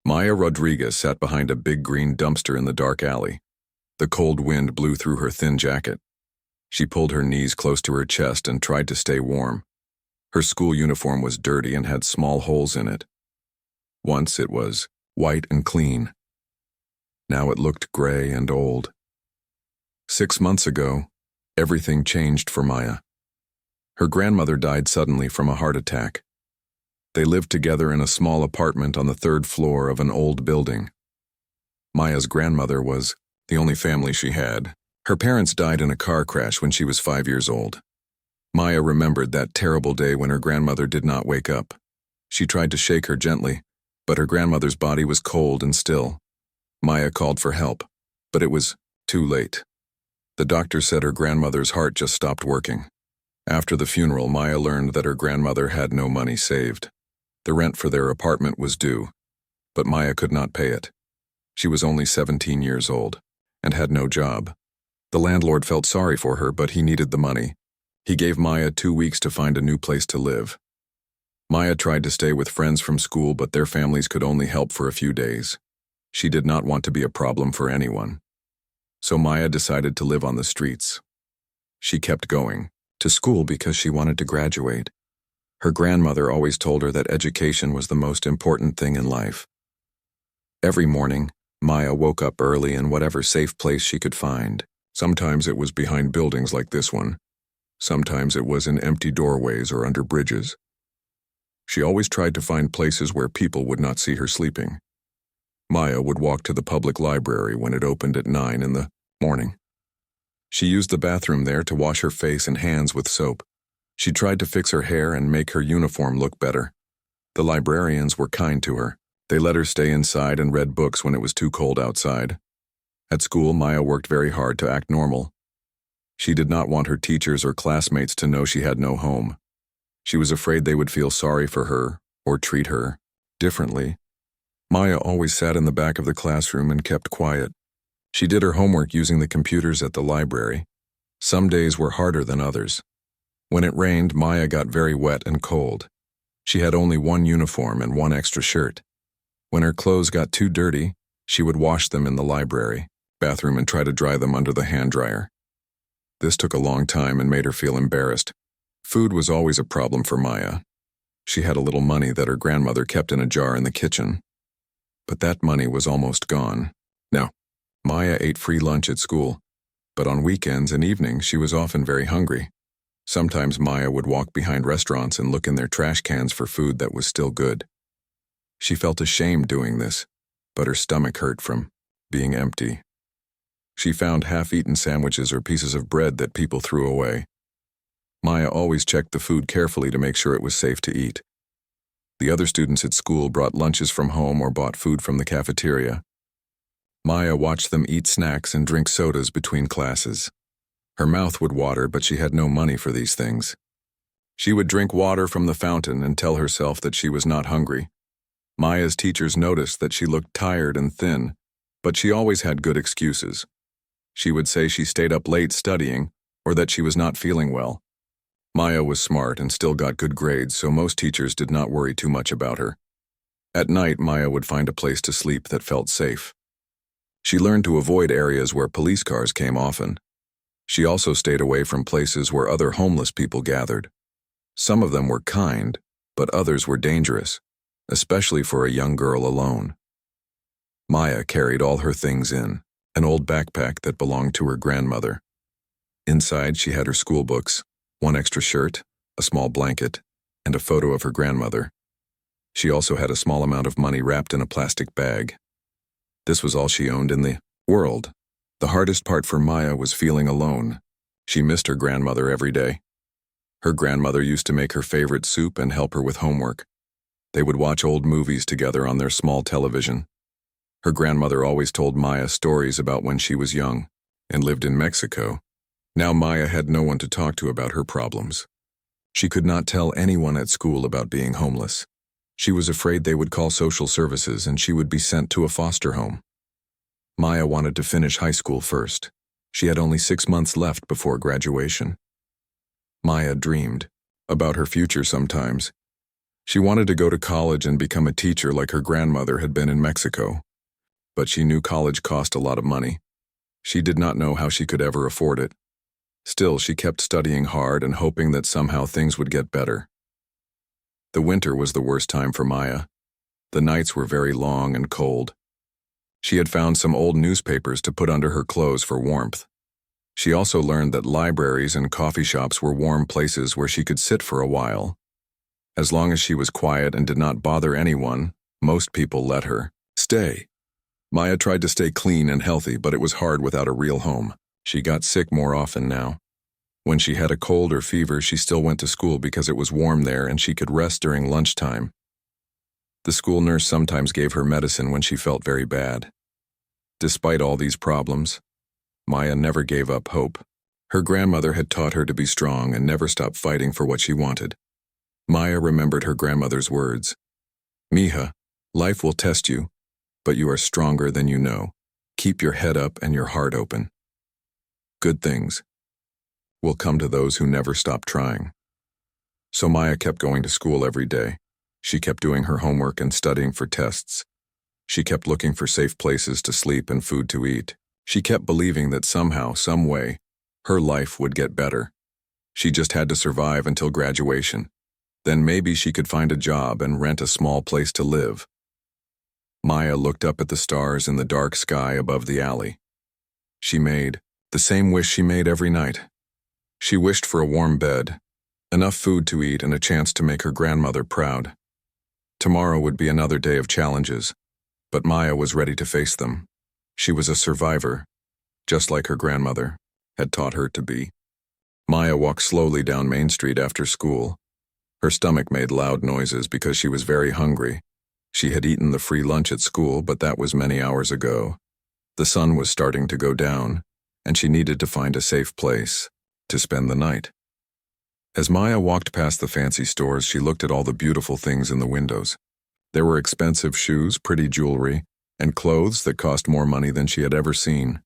Maya Rodriguez sat behind a big green dumpster in the dark alley. The cold wind blew through her thin jacket. She pulled her knees close to her chest and tried to stay warm. Her school uniform was dirty and had small holes in it. Once it was white and clean. Now it looked gray and old. 6 months ago, everything changed for Maya. Her grandmother died suddenly from a heart attack. They lived together in a small apartment on the 3rd floor of an old building. Maya's grandmother was the only family she had. Her parents died in a car crash when she was 5 years old. Maya remembered that terrible day when her grandmother did not wake up. She tried to shake her gently, but her grandmother's body was cold and still. Maya called for help, but it was too late. The doctor said her grandmother's heart just stopped working. After the funeral, Maya learned that her grandmother had no money saved. The rent for their apartment was due, but Maya could not pay it. She was only 17 years old and had no job. The landlord felt sorry for her, but he needed the money. He gave Maya 2 weeks to find a new place to live. Maya tried to stay with friends from school, but their families could only help for a few days. She did not want to be a problem for anyone. So Maya decided to live on the streets. She kept going to school because she wanted to graduate. Her grandmother always told her that education was the most important thing in life. Every morning, Maya woke up early in whatever safe place she could find. Sometimes it was behind buildings like this one. Sometimes it was in empty doorways or under bridges. She always tried to find places where people would not see her sleeping. Maya would walk to the public library when it opened at 9 in the morning. She used the bathroom there to wash her face and hands with soap. She tried to fix her hair and make her uniform look better. The librarians were kind to her. They let her stay inside and read books when it was too cold outside. At school, Maya worked very hard to act normal. She did not want her teachers or classmates to know she had no home. She was afraid they would feel sorry for her or treat her differently. Maya always sat in the back of the classroom and kept quiet. She did her homework using the computers at the library. Some days were harder than others. When it rained, Maya got very wet and cold. She had only one uniform and one extra shirt. When her clothes got too dirty, she would wash them in the library bathroom and try to dry them under the hand dryer. This took a long time and made her feel embarrassed. Food was always a problem for Maya. She had a little money that her grandmother kept in a jar in the kitchen. But that money was almost gone. Now, Maya ate free lunch at school, but on weekends and evenings she was often very hungry. Sometimes Maya would walk behind restaurants and look in their trash cans for food that was still good. She felt ashamed doing this, but her stomach hurt from being empty. She found half-eaten sandwiches or pieces of bread that people threw away. Maya always checked the food carefully to make sure it was safe to eat. The other students at school brought lunches from home or bought food from the cafeteria. Maya watched them eat snacks and drink sodas between classes. Her mouth would water, but she had no money for these things. She would drink water from the fountain and tell herself that she was not hungry. Maya's teachers noticed that she looked tired and thin, but she always had good excuses. She would say she stayed up late studying or that she was not feeling well. Maya was smart and still got good grades, so most teachers did not worry too much about her. At night, Maya would find a place to sleep that felt safe. She learned to avoid areas where police cars came often. She also stayed away from places where other homeless people gathered. Some of them were kind, but others were dangerous, especially for a young girl alone. Maya carried all her things in an old backpack that belonged to her grandmother. Inside, she had her school books, one extra shirt, a small blanket, and a photo of her grandmother. She also had a small amount of money wrapped in a plastic bag. This was all she owned in the world. The hardest part for Maya was feeling alone. She missed her grandmother every day. Her grandmother used to make her favorite soup and help her with homework. They would watch old movies together on their small television. Her grandmother always told Maya stories about when she was young and lived in Mexico. Now Maya had no one to talk to about her problems. She could not tell anyone at school about being homeless. She was afraid they would call social services and she would be sent to a foster home. Maya wanted to finish high school first. She had only 6 months left before graduation. Maya dreamed about her future sometimes. She wanted to go to college and become a teacher like her grandmother had been in Mexico. But she knew college cost a lot of money. She did not know how she could ever afford it. Still, she kept studying hard and hoping that somehow things would get better. The winter was the worst time for Maya. The nights were very long and cold. She had found some old newspapers to put under her clothes for warmth. She also learned that libraries and coffee shops were warm places where she could sit for a while. As long as she was quiet and did not bother anyone, most people let her stay. Maya tried to stay clean and healthy, but it was hard without a real home. She got sick more often now. When she had a cold or fever, she still went to school because it was warm there and she could rest during lunchtime. The school nurse sometimes gave her medicine when she felt very bad. Despite all these problems, Maya never gave up hope. Her grandmother had taught her to be strong and never stop fighting for what she wanted. Maya remembered her grandmother's words. Mija, life will test you, but you are stronger than you know. Keep your head up and your heart open. Good things will come to those who never stop trying. So Maya kept going to school every day. She kept doing her homework and studying for tests. She kept looking for safe places to sleep and food to eat. She kept believing that somehow, some way, her life would get better. She just had to survive until graduation. Then maybe she could find a job and rent a small place to live. Maya looked up at the stars in the dark sky above the alley. She made the same wish she made every night. She wished for a warm bed, enough food to eat, and a chance to make her grandmother proud. Tomorrow would be another day of challenges, but Maya was ready to face them. She was a survivor, just like her grandmother had taught her to be. Maya walked slowly down Main Street after school. Her stomach made loud noises because she was very hungry. She had eaten the free lunch at school, but that was many hours ago. The sun was starting to go down, and she needed to find a safe place to spend the night. As Maya walked past the fancy stores, she looked at all the beautiful things in the windows. There were expensive shoes, pretty jewelry, and clothes that cost more money than she had ever seen.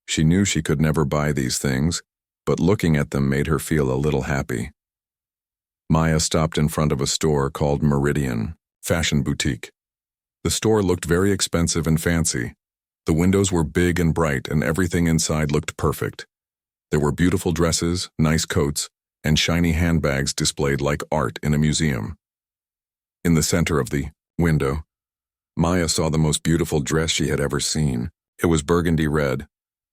She knew she could never buy these things, but looking at them made her feel a little happy. Maya stopped in front of a store called Meridian Fashion Boutique. The store looked very expensive and fancy. The windows were big and bright, and everything inside looked perfect. There were beautiful dresses, nice coats, and shiny handbags displayed like art in a museum. In the center of the window, Maya saw the most beautiful dress she had ever seen. It was burgundy red,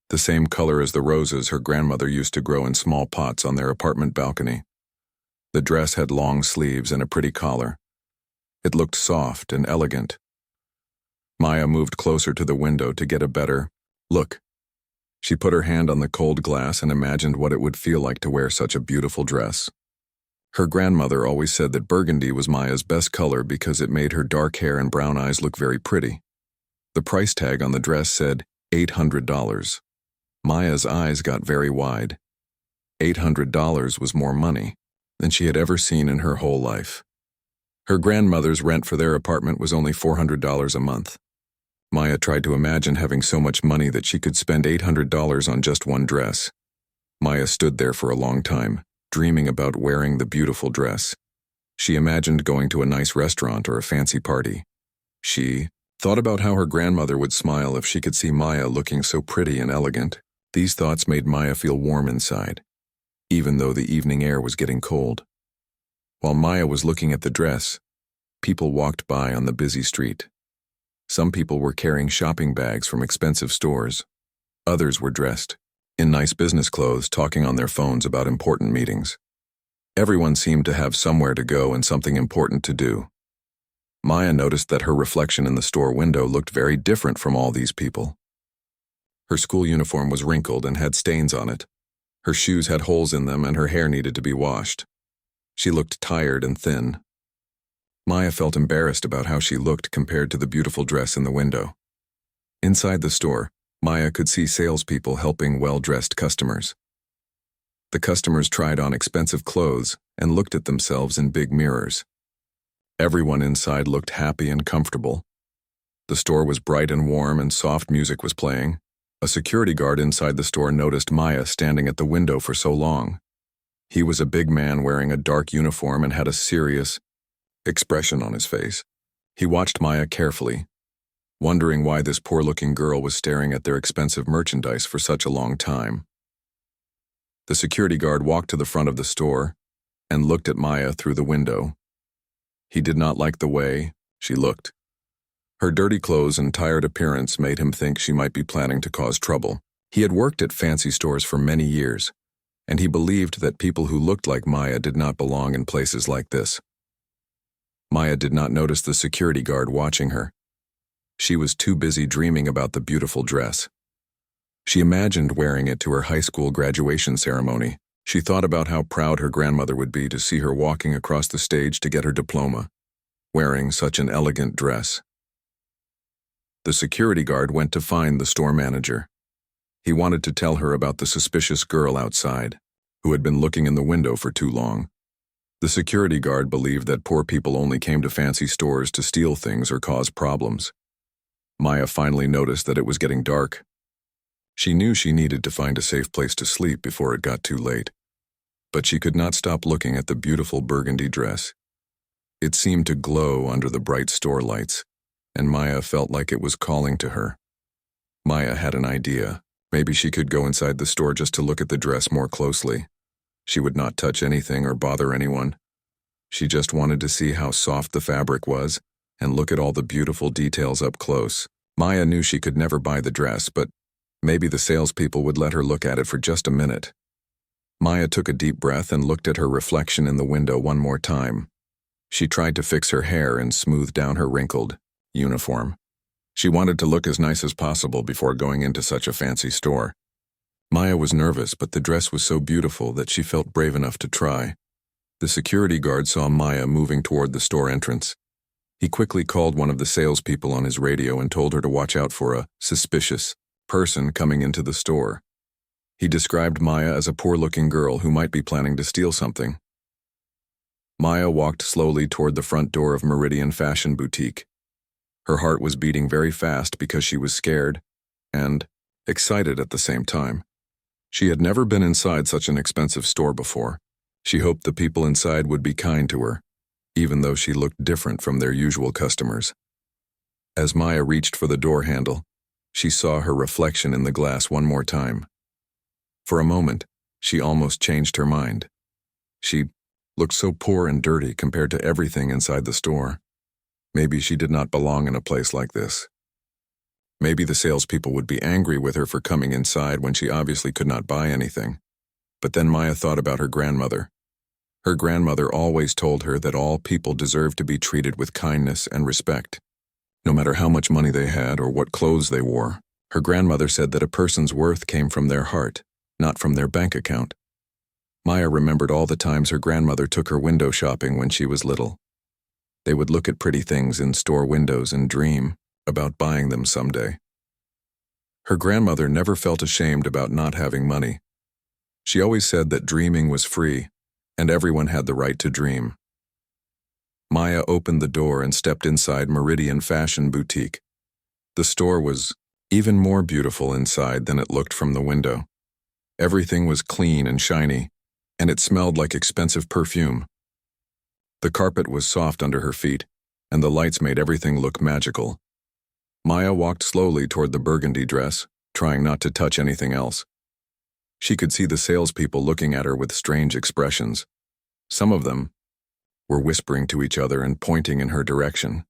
the same color as the roses her grandmother used to grow in small pots on their apartment balcony. The dress had long sleeves and a pretty collar. It looked soft and elegant. Maya moved closer to the window to get a better look. She put her hand on the cold glass and imagined what it would feel like to wear such a beautiful dress. Her grandmother always said that burgundy was Maya's best color because it made her dark hair and brown eyes look very pretty. The price tag on the dress said $800. Maya's eyes got very wide. $800 was more money than she had ever seen in her whole life. Her grandmother's rent for their apartment was only $400 a month. Maya tried to imagine having so much money that she could spend $800 on just one dress. Maya stood there for a long time, dreaming about wearing the beautiful dress. She imagined going to a nice restaurant or a fancy party. She thought about how her grandmother would smile if she could see Maya looking so pretty and elegant. These thoughts made Maya feel warm inside, even though the evening air was getting cold. While Maya was looking at the dress, people walked by on the busy street. Some people were carrying shopping bags from expensive stores. Others were dressed in nice business clothes, talking on their phones about important meetings. Everyone seemed to have somewhere to go and something important to do. Maya noticed that her reflection in the store window looked very different from all these people. Her school uniform was wrinkled and had stains on it. Her shoes had holes in them and her hair needed to be washed. She looked tired and thin. Maya felt embarrassed about how she looked compared to the beautiful dress in the window. Inside the store, Maya could see salespeople helping well-dressed customers. The customers tried on expensive clothes and looked at themselves in big mirrors. Everyone inside looked happy and comfortable. The store was bright and warm and soft music was playing. A security guard inside the store noticed Maya standing at the window for so long. He was a big man wearing a dark uniform and had a serious, expression on his face. He watched Maya carefully, wondering why this poor-looking girl was staring at their expensive merchandise for such a long time. The security guard walked to the front of the store and looked at Maya through the window. He did not like the way she looked. Her dirty clothes and tired appearance made him think she might be planning to cause trouble. He had worked at fancy stores for many years, and he believed that people who looked like Maya did not belong in places like this. Maya did not notice the security guard watching her. She was too busy dreaming about the beautiful dress. She imagined wearing it to her high school graduation ceremony. She thought about how proud her grandmother would be to see her walking across the stage to get her diploma, wearing such an elegant dress. The security guard went to find the store manager. He wanted to tell her about the suspicious girl outside, who had been looking in the window for too long. The security guard believed that poor people only came to fancy stores to steal things or cause problems. Maya finally noticed that it was getting dark. She knew she needed to find a safe place to sleep before it got too late. But she could not stop looking at the beautiful burgundy dress. It seemed to glow under the bright store lights, and Maya felt like it was calling to her. Maya had an idea. Maybe she could go inside the store just to look at the dress more closely. She would not touch anything or bother anyone. She just wanted to see how soft the fabric was and look at all the beautiful details up close. Maya knew she could never buy the dress, but maybe the salespeople would let her look at it for just a minute. Maya took a deep breath and looked at her reflection in the window one more time. She tried to fix her hair and smooth down her wrinkled uniform. She wanted to look as nice as possible before going into such a fancy store. Maya was nervous, but the dress was so beautiful that she felt brave enough to try. The security guard saw Maya moving toward the store entrance. He quickly called one of the salespeople on his radio and told her to watch out for a suspicious person coming into the store. He described Maya as a poor-looking girl who might be planning to steal something. Maya walked slowly toward the front door of Meridian Fashion Boutique. Her heart was beating very fast because she was scared and excited at the same time. She had never been inside such an expensive store before. She hoped the people inside would be kind to her, even though she looked different from their usual customers. As Maya reached for the door handle, she saw her reflection in the glass one more time. For a moment, she almost changed her mind. She looked so poor and dirty compared to everything inside the store. Maybe she did not belong in a place like this. Maybe the salespeople would be angry with her for coming inside when she obviously could not buy anything. But then Maya thought about her grandmother. Her grandmother always told her that all people deserve to be treated with kindness and respect, no matter how much money they had or what clothes they wore. Her grandmother said that a person's worth came from their heart, not from their bank account. Maya remembered all the times her grandmother took her window shopping when she was little. They would look at pretty things in store windows and dream about buying them someday. Her grandmother never felt ashamed about not having money. She always said that dreaming was free, and everyone had the right to dream. Maya opened the door and stepped inside Meridian Fashion Boutique. The store was even more beautiful inside than it looked from the window. Everything was clean and shiny, and it smelled like expensive perfume. The carpet was soft under her feet, and the lights made everything look magical. Maya walked slowly toward the burgundy dress, trying not to touch anything else. She could see the salespeople looking at her with strange expressions. Some of them were whispering to each other and pointing in her direction.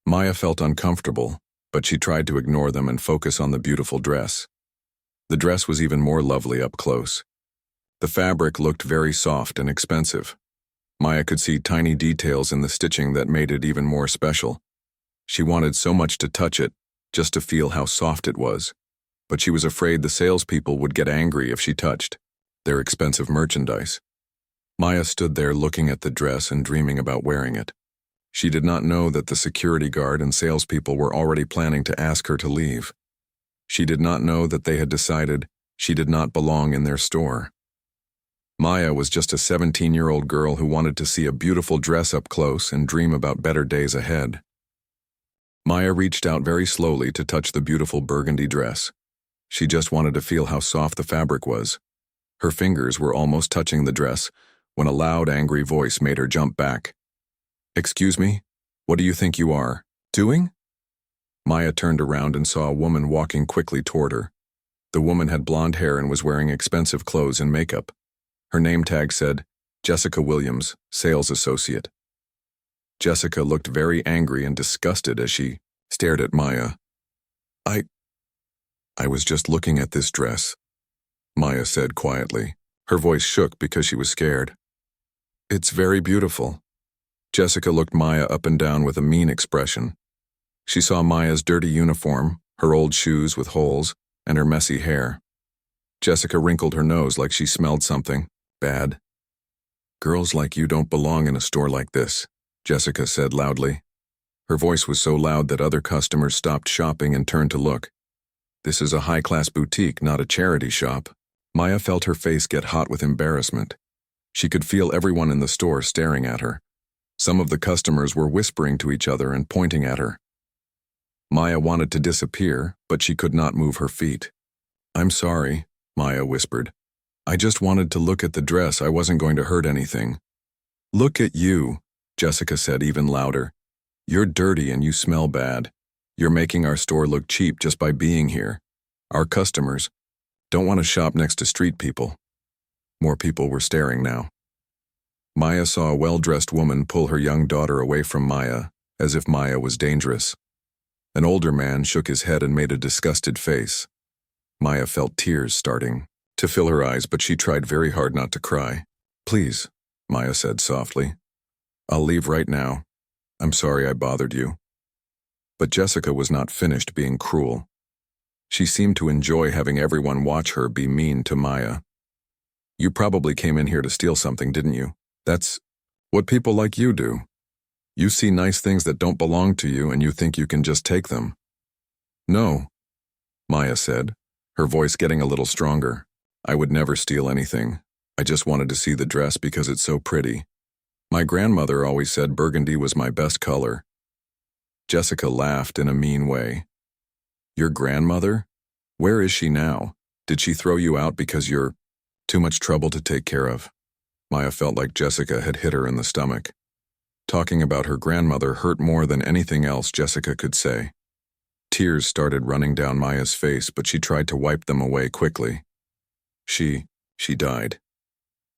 Maya felt uncomfortable, but she tried to ignore them and focus on the beautiful dress. The dress was even more lovely up close. The fabric looked very soft and expensive. Maya could see tiny details in the stitching that made it even more special. She wanted so much to touch it, just to feel how soft it was. But she was afraid the salespeople would get angry if she touched their expensive merchandise. Maya stood there looking at the dress and dreaming about wearing it. She did not know that the security guard and salespeople were already planning to ask her to leave. She did not know that they had decided she did not belong in their store. Maya was just a 17-year-old girl who wanted to see a beautiful dress up close and dream about better days ahead. Maya reached out very slowly to touch the beautiful burgundy dress. She just wanted to feel how soft the fabric was. Her fingers were almost touching the dress when a loud, angry voice made her jump back. Excuse me? What do you think you are doing? Maya turned around and saw a woman walking quickly toward her. The woman had blonde hair and was wearing expensive clothes and makeup. Her name tag said, Jessica Williams, Sales Associate. Jessica looked very angry and disgusted as she stared at Maya. I was just looking at this dress, Maya said quietly. Her voice shook because she was scared. It's very beautiful. Jessica looked Maya up and down with a mean expression. She saw Maya's dirty uniform, her old shoes with holes, and her messy hair. Jessica wrinkled her nose like she smelled something bad. Girls like you don't belong in a store like this, Jessica said loudly. Her voice was so loud that other customers stopped shopping and turned to look. This is a high-class boutique, not a charity shop. Maya felt her face get hot with embarrassment. She could feel everyone in the store staring at her. Some of the customers were whispering to each other and pointing at her. Maya wanted to disappear, but she could not move her feet. I'm sorry, Maya whispered. I just wanted to look at the dress. I wasn't going to hurt anything. Look at you, Jessica said even louder. You're dirty and you smell bad. You're making our store look cheap just by being here. Our customers don't want to shop next to street people. More people were staring now. Maya saw a well-dressed woman pull her young daughter away from Maya, as if Maya was dangerous. An older man shook his head and made a disgusted face. Maya felt tears starting to fill her eyes, but she tried very hard not to cry. Please, Maya said softly. I'll leave right now. I'm sorry I bothered you. But Jessica was not finished being cruel. She seemed to enjoy having everyone watch her be mean to Maya. You probably came in here to steal something, didn't you? That's what people like you do. You see nice things that don't belong to you and you think you can just take them. No, Maya said, her voice getting a little stronger. I would never steal anything. I just wanted to see the dress because it's so pretty. My grandmother always said burgundy was my best color. Jessica laughed in a mean way. Your grandmother? Where is she now? Did she throw you out because you're too much trouble to take care of? Maya felt like Jessica had hit her in the stomach. Talking about her grandmother hurt more than anything else Jessica could say. Tears started running down Maya's face, but she tried to wipe them away quickly. She died,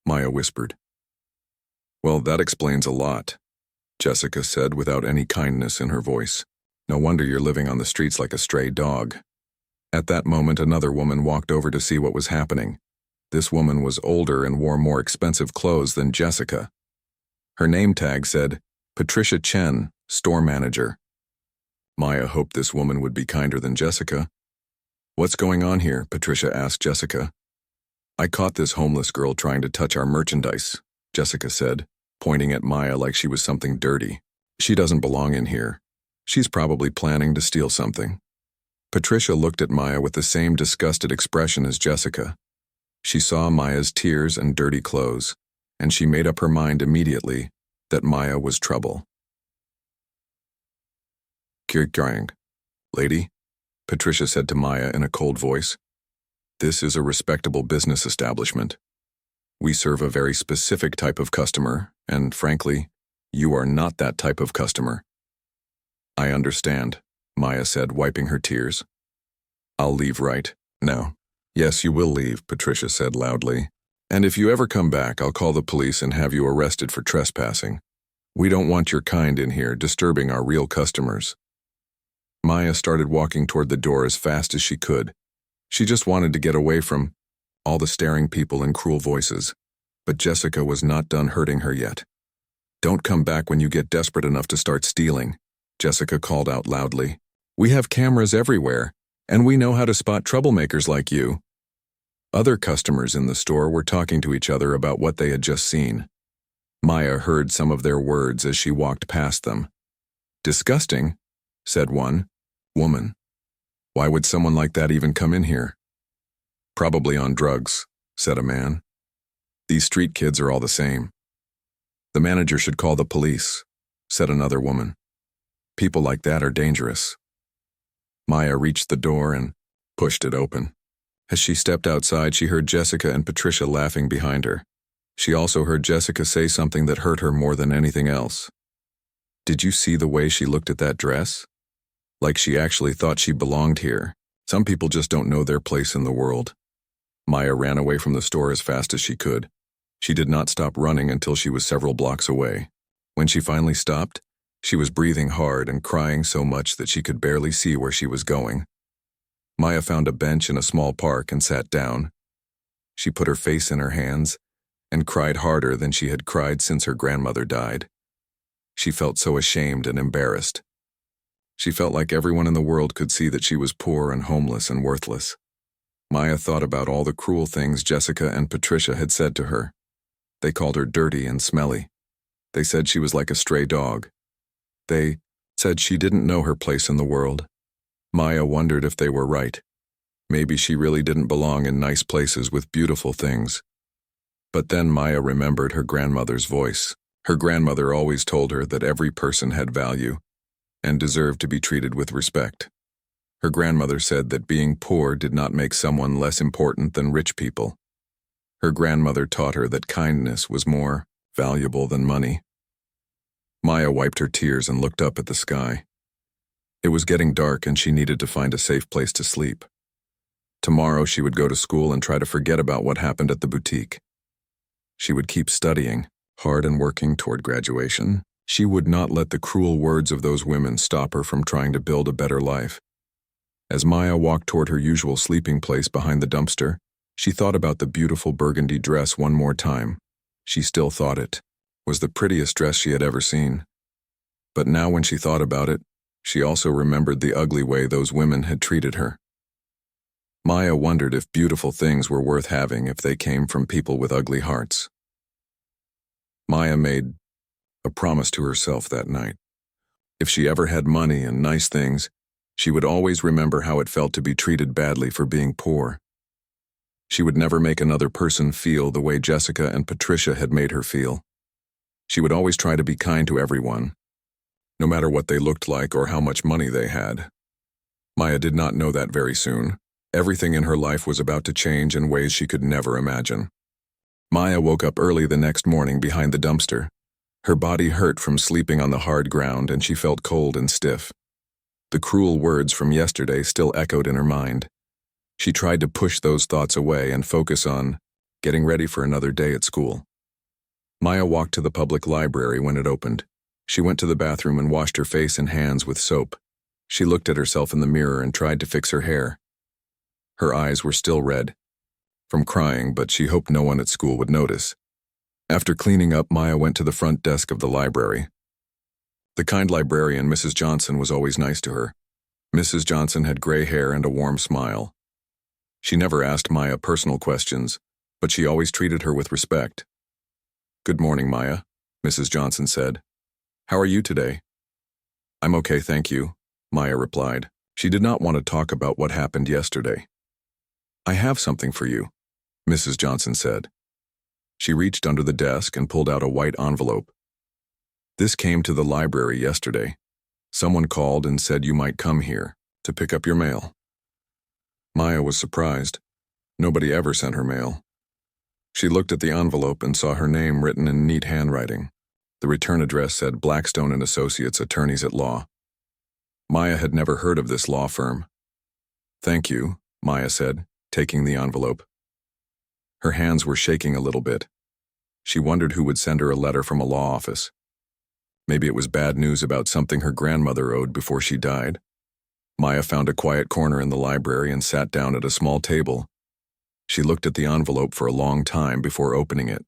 Maya whispered. Well, that explains a lot, Jessica said without any kindness in her voice. No wonder you're living on the streets like a stray dog. At that moment, another woman walked over to see what was happening. This woman was older and wore more expensive clothes than Jessica. Her name tag said, Patricia Chen, store manager. Maya hoped this woman would be kinder than Jessica. What's going on here? Patricia asked Jessica. I caught this homeless girl trying to touch our merchandise, Jessica said, pointing at Maya like she was something dirty. She doesn't belong in here. She's probably planning to steal something. Patricia looked at Maya with the same disgusted expression as Jessica. She saw Maya's tears and dirty clothes, and she made up her mind immediately that Maya was trouble. Kirkyang, lady, Patricia said to Maya in a cold voice. This is a respectable business establishment. We serve a very specific type of customer, and frankly, you are not that type of customer. I understand, Maya said, wiping her tears. I'll leave right now. Yes, you will leave, Patricia said loudly. And if you ever come back, I'll call the police and have you arrested for trespassing. We don't want your kind in here disturbing our real customers. Maya started walking toward the door as fast as she could. She just wanted to get away from all the staring people and cruel voices. But Jessica was not done hurting her yet. Don't come back when you get desperate enough to start stealing, Jessica called out loudly. We have cameras everywhere, and we know how to spot troublemakers like you. Other customers in the store were talking to each other about what they had just seen. Maya heard some of their words as she walked past them. Disgusting, said one woman. Why would someone like that even come in here? Probably on drugs, said a man. These street kids are all the same. The manager should call the police, said another woman. People like that are dangerous. Maya reached the door and pushed it open. As she stepped outside, she heard Jessica and Patricia laughing behind her. She also heard Jessica say something that hurt her more than anything else. Did you see the way she looked at that dress? Like she actually thought she belonged here. Some people just don't know their place in the world. Maya ran away from the store as fast as she could. She did not stop running until she was several blocks away. When she finally stopped, she was breathing hard and crying so much that she could barely see where she was going. Maya found a bench in a small park and sat down. She put her face in her hands and cried harder than she had cried since her grandmother died. She felt so ashamed and embarrassed. She felt like everyone in the world could see that she was poor and homeless and worthless. Maya thought about all the cruel things Jessica and Patricia had said to her. They called her dirty and smelly. They said she was like a stray dog. They said she didn't know her place in the world. Maya wondered if they were right. Maybe she really didn't belong in nice places with beautiful things. But then Maya remembered her grandmother's voice. Her grandmother always told her that every person had value and deserved to be treated with respect. Her grandmother said that being poor did not make someone less important than rich people. Her grandmother taught her that kindness was more valuable than money. Maya wiped her tears and looked up at the sky. It was getting dark and she needed to find a safe place to sleep. Tomorrow she would go to school and try to forget about what happened at the boutique. She would keep studying hard and working toward graduation. She would not let the cruel words of those women stop her from trying to build a better life. As Maya walked toward her usual sleeping place behind the dumpster, she thought about the beautiful burgundy dress one more time. She still thought it was the prettiest dress she had ever seen. But now when she thought about it, she also remembered the ugly way those women had treated her. Maya wondered if beautiful things were worth having if they came from people with ugly hearts. Maya made a promise to herself that night. If she ever had money and nice things, she would always remember how it felt to be treated badly for being poor. She would never make another person feel the way Jessica and Patricia had made her feel. She would always try to be kind to everyone, no matter what they looked like or how much money they had. Maya did not know that very soon. Everything in her life was about to change in ways she could never imagine. Maya woke up early the next morning behind the dumpster. Her body hurt from sleeping on the hard ground and she felt cold and stiff. The cruel words from yesterday still echoed in her mind. She tried to push those thoughts away and focus on getting ready for another day at school. Maya walked to the public library when it opened. She went to the bathroom and washed her face and hands with soap. She looked at herself in the mirror and tried to fix her hair. Her eyes were still red from crying, but she hoped no one at school would notice. After cleaning up, Maya went to the front desk of the library. The kind librarian, Mrs. Johnson, was always nice to her. Mrs. Johnson had gray hair and a warm smile. She never asked Maya personal questions, but she always treated her with respect. "Good morning, Maya," Mrs. Johnson said. "How are you today?" "I'm okay, thank you," Maya replied. She did not want to talk about what happened yesterday. "I have something for you," Mrs. Johnson said. She reached under the desk and pulled out a white envelope. "This came to the library yesterday. Someone called and said you might come here to pick up your mail." Maya was surprised. Nobody ever sent her mail. She looked at the envelope and saw her name written in neat handwriting. The return address said Blackstone and Associates, Attorneys at Law. Maya had never heard of this law firm. "Thank you," Maya said, taking the envelope. Her hands were shaking a little bit. She wondered who would send her a letter from a law office. Maybe it was bad news about something her grandmother owed before she died. Maya found a quiet corner in the library and sat down at a small table. She looked at the envelope for a long time before opening it.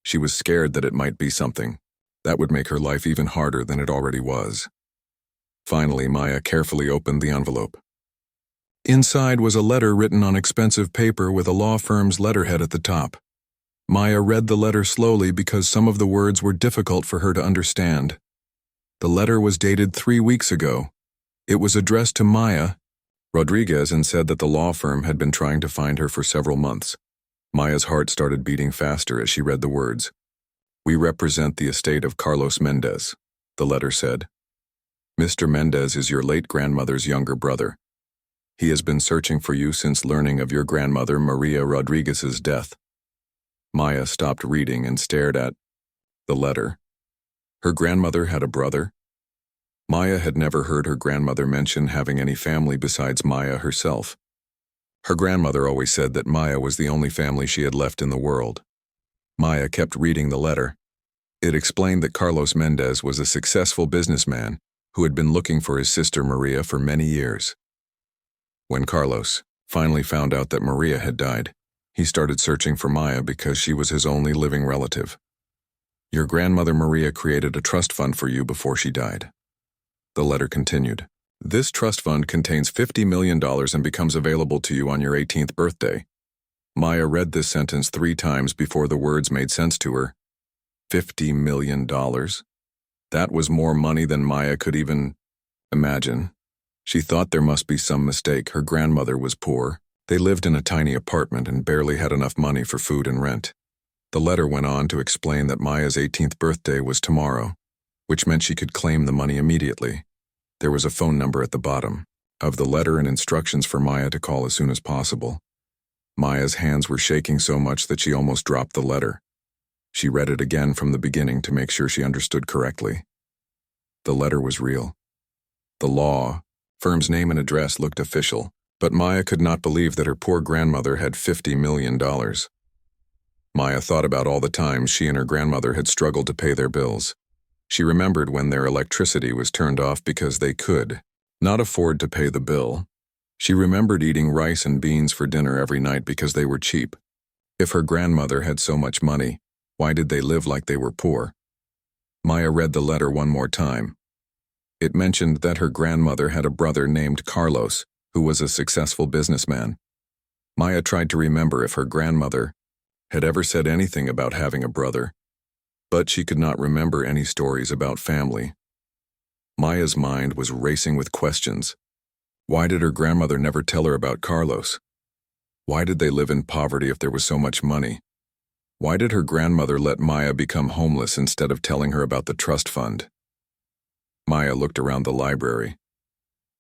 She was scared that it might be something that would make her life even harder than it already was. Finally, Maya carefully opened the envelope. Inside was a letter written on expensive paper with a law firm's letterhead at the top. Maya read the letter slowly because some of the words were difficult for her to understand. The letter was dated 3 weeks ago. It was addressed to Maya Rodriguez and said that the law firm had been trying to find her for several months. Maya's heart started beating faster as she read the words. "We represent the estate of Carlos Mendez," the letter said. "Mr. Mendez is your late grandmother's younger brother. He has been searching for you since learning of your grandmother Maria Rodriguez's death." Maya stopped reading and stared at the letter. Her grandmother had a brother, Maya had never heard her grandmother mention having any family besides Maya herself. Her grandmother always said that Maya was the only family she had left in the world. Maya kept reading the letter. It explained that Carlos Mendez was a successful businessman who had been looking for his sister Maria for many years. When Carlos finally found out that Maria had died, he started searching for Maya because she was his only living relative. Your grandmother Maria created a trust fund for you before she died. The letter continued. This trust fund contains $50 million and becomes available to you on your 18th birthday. Maya read this sentence 3 times before the words made sense to her. $50 million? That was more money than Maya could even imagine. She thought there must be some mistake. Her grandmother was poor. They lived in a tiny apartment and barely had enough money for food and rent. The letter went on to explain that Maya's 18th birthday was tomorrow, which meant she could claim the money immediately. There was a phone number at the bottom of the letter and instructions for Maya to call as soon as possible. Maya's hands were shaking so much that she almost dropped the letter. She read it again from the beginning to make sure she understood correctly. The letter was real. The law, firm's name and address looked official, but Maya could not believe that her poor grandmother had $50 million. Maya thought about all the times she and her grandmother had struggled to pay their bills. She remembered when their electricity was turned off because they could not afford to pay the bill. She remembered eating rice and beans for dinner every night because they were cheap. If her grandmother had so much money, why did they live like they were poor? Maya read the letter one more time. It mentioned that her grandmother had a brother named Carlos, who was a successful businessman. Maya tried to remember if her grandmother had ever said anything about having a brother, but she could not remember any stories about family. Maya's mind was racing with questions. Why did her grandmother never tell her about Carlos? Why did they live in poverty if there was so much money? Why did her grandmother let Maya become homeless instead of telling her about the trust fund? Maya looked around the library.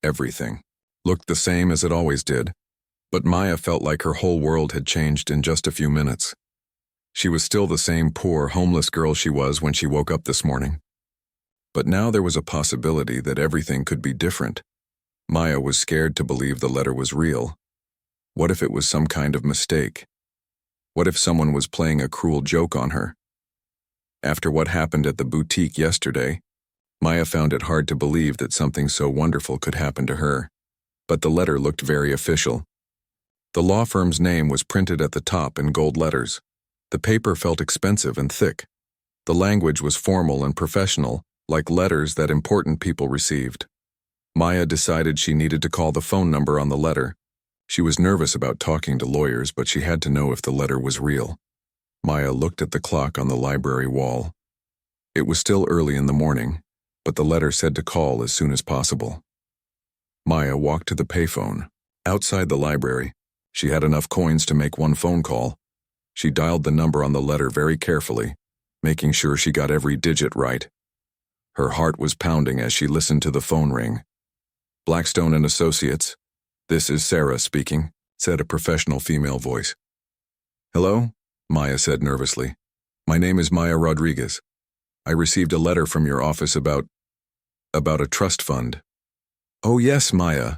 Everything looked the same as it always did, but Maya felt like her whole world had changed in just a few minutes. She was still the same poor, homeless girl she was when she woke up this morning. But now there was a possibility that everything could be different. Maya was scared to believe the letter was real. What if it was some kind of mistake? What if someone was playing a cruel joke on her? After what happened at the boutique yesterday, Maya found it hard to believe that something so wonderful could happen to her. But the letter looked very official. The law firm's name was printed at the top in gold letters. The paper felt expensive and thick. The language was formal and professional, like letters that important people received. Maya decided she needed to call the phone number on the letter. She was nervous about talking to lawyers, but she had to know if the letter was real. Maya looked at the clock on the library wall. It was still early in the morning, but the letter said to call as soon as possible. Maya walked to the payphone. Outside the library, she had enough coins to make one phone call. She dialed the number on the letter very carefully, making sure she got every digit right. Her heart was pounding as she listened to the phone ring. Blackstone and Associates. This is Sarah speaking, said a professional female voice. Hello? Maya said nervously. My name is Maya Rodriguez. I received a letter from your office about a trust fund. Oh yes, Maya,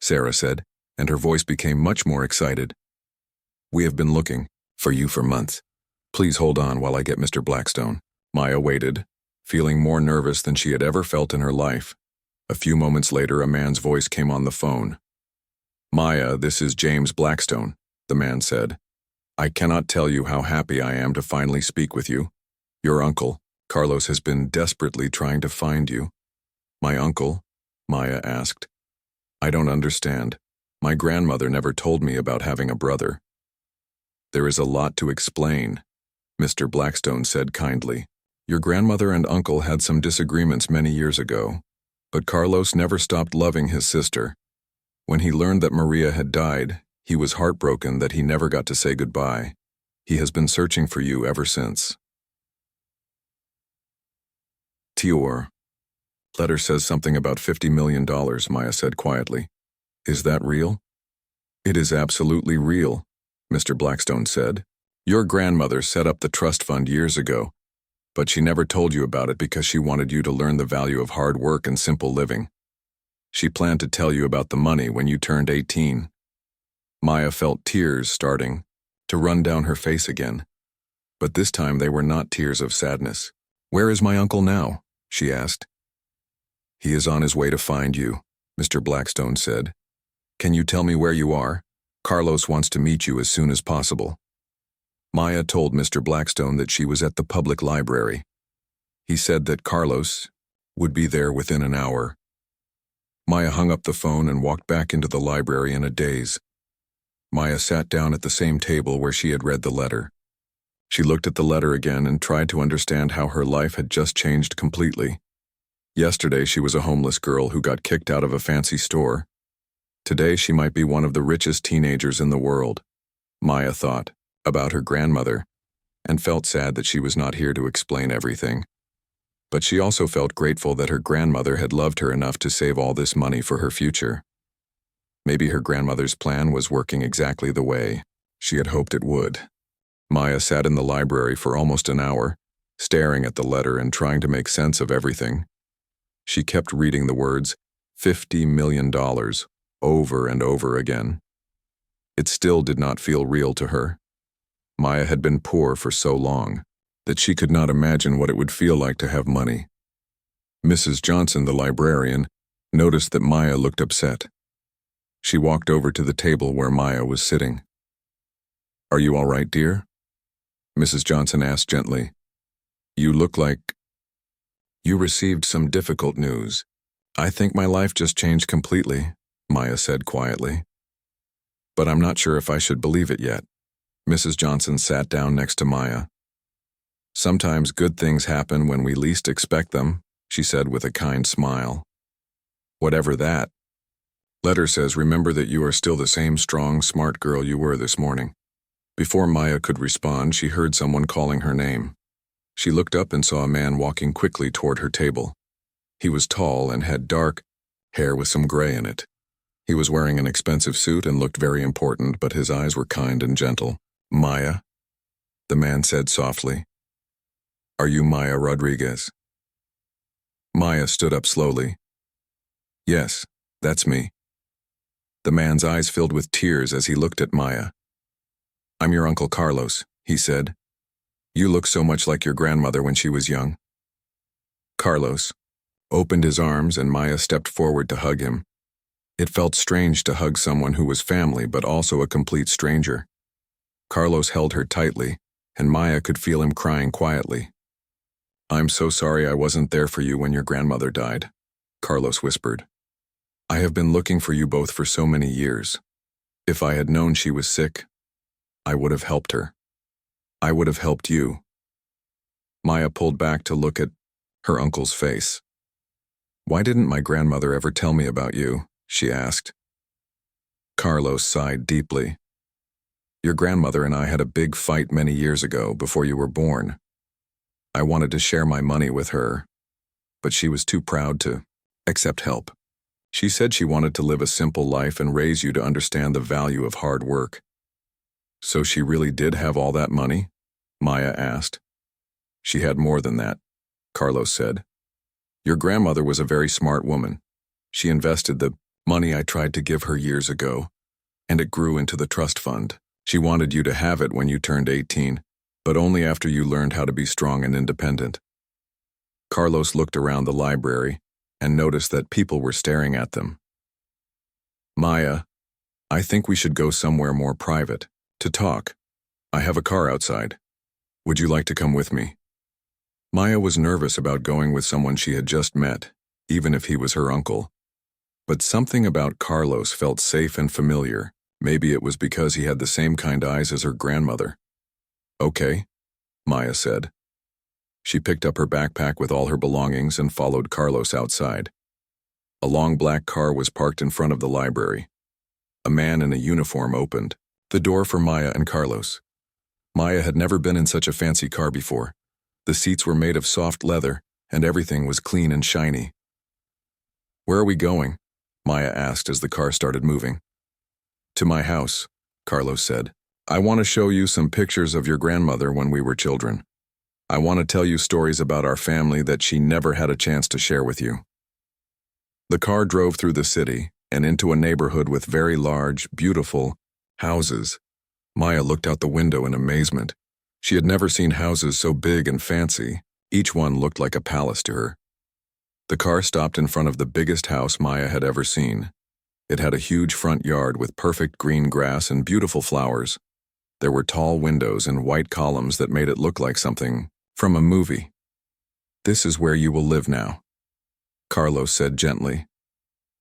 Sarah said, and her voice became much more excited. We have been looking for you for months. Please hold on while I get Mr. Blackstone. Maya waited, feeling more nervous than she had ever felt in her life. A few moments later, a man's voice came on the phone. Maya, this is James Blackstone, the man said. I cannot tell you how happy I am to finally speak with you. Your uncle, Carlos, has been desperately trying to find you. My uncle? Maya asked. I don't understand. My grandmother never told me about having a brother. There is a lot to explain, Mr. Blackstone said kindly. Your grandmother and uncle had some disagreements many years ago, but Carlos never stopped loving his sister. When he learned that Maria had died, he was heartbroken that he never got to say goodbye. He has been searching for you ever since. Tior. Letter says something about $50 million, Maya said quietly. Is that real? It is absolutely real, Mr. Blackstone said. Your grandmother set up the trust fund years ago. But she never told you about it because she wanted you to learn the value of hard work and simple living. She planned to tell you about the money when you turned 18. Maya felt tears starting to run down her face again. But this time they were not tears of sadness. "Where is my uncle now?" she asked. "He is on his way to find you," Mr. Blackstone said. "Can you tell me where you are? Carlos wants to meet you as soon as possible." Maya told Mr. Blackstone that she was at the public library. He said that Carlos would be there within an hour. Maya hung up the phone and walked back into the library in a daze. Maya sat down at the same table where she had read the letter. She looked at the letter again and tried to understand how her life had just changed completely. Yesterday she was a homeless girl who got kicked out of a fancy store. Today she might be one of the richest teenagers in the world. Maya thought about her grandmother and felt sad that she was not here to explain everything. But she also felt grateful that her grandmother had loved her enough to save all this money for her future. Maybe her grandmother's plan was working exactly the way she had hoped it would. Maya sat in the library for almost an hour, staring at the letter and trying to make sense of everything. She kept reading the words, $50 million, over and over again. It still did not feel real to her. Maya had been poor for so long that she could not imagine what it would feel like to have money. Mrs. Johnson, the librarian, noticed that Maya looked upset. She walked over to the table where Maya was sitting. "Are you all right, dear?" Mrs. Johnson asked gently. "You look like you received some difficult news." "I think my life just changed completely," Maya said quietly. "But I'm not sure if I should believe it yet." Mrs. Johnson sat down next to Maya. "Sometimes good things happen when we least expect them," she said with a kind smile. "Whatever that. Letter says, remember that you are still the same strong, smart girl you were this morning." Before Maya could respond, she heard someone calling her name. She looked up and saw a man walking quickly toward her table. He was tall and had dark hair with some gray in it. He was wearing an expensive suit and looked very important, but his eyes were kind and gentle. "Maya?" the man said softly. "Are you Maya Rodriguez?" Maya stood up slowly. "Yes, that's me." The man's eyes filled with tears as he looked at Maya. "I'm your Uncle Carlos," he said. "You look so much like your grandmother when she was young." Carlos opened his arms and Maya stepped forward to hug him. It felt strange to hug someone who was family but also a complete stranger. Carlos held her tightly, and Maya could feel him crying quietly. "I'm so sorry I wasn't there for you when your grandmother died," Carlos whispered. "I have been looking for you both for so many years. If I had known she was sick, I would have helped her. I would have helped you." Maya pulled back to look at her uncle's face. "Why didn't my grandmother ever tell me about you?" she asked. Carlos sighed deeply. "Your grandmother and I had a big fight many years ago before you were born. I wanted to share my money with her, but she was too proud to accept help. She said she wanted to live a simple life and raise you to understand the value of hard work." "So she really did have all that money?" Maya asked. "She had more than that," Carlos said. "Your grandmother was a very smart woman. She invested the money I tried to give her years ago, and it grew into the trust fund. She wanted you to have it when you turned 18, but only after you learned how to be strong and independent." Carlos looked around the library and noticed that people were staring at them. "Maya, I think we should go somewhere more private to talk. I have a car outside. Would you like to come with me?" Maya was nervous about going with someone she had just met, even if he was her uncle. But something about Carlos felt safe and familiar. Maybe it was because he had the same kind eyes as her grandmother. "Okay," Maya said. She picked up her backpack with all her belongings and followed Carlos outside. A long black car was parked in front of the library. A man in a uniform opened the door for Maya and Carlos. Maya had never been in such a fancy car before. The seats were made of soft leather, and everything was clean and shiny. "Where are we going?" Maya asked as the car started moving. "To my house," Carlos said. "I want to show you some pictures of your grandmother when we were children. I want to tell you stories about our family that she never had a chance to share with you. The car drove through the city and into a neighborhood with very large, beautiful houses. Maya looked out the window in amazement. She had never seen houses so big and fancy. Each one looked like a palace to her. The car stopped in front of the biggest house Maya had ever seen. It had a huge front yard with perfect green grass and beautiful flowers. There were tall windows and white columns that made it look like something from a movie. "This is where you will live now," Carlos said gently.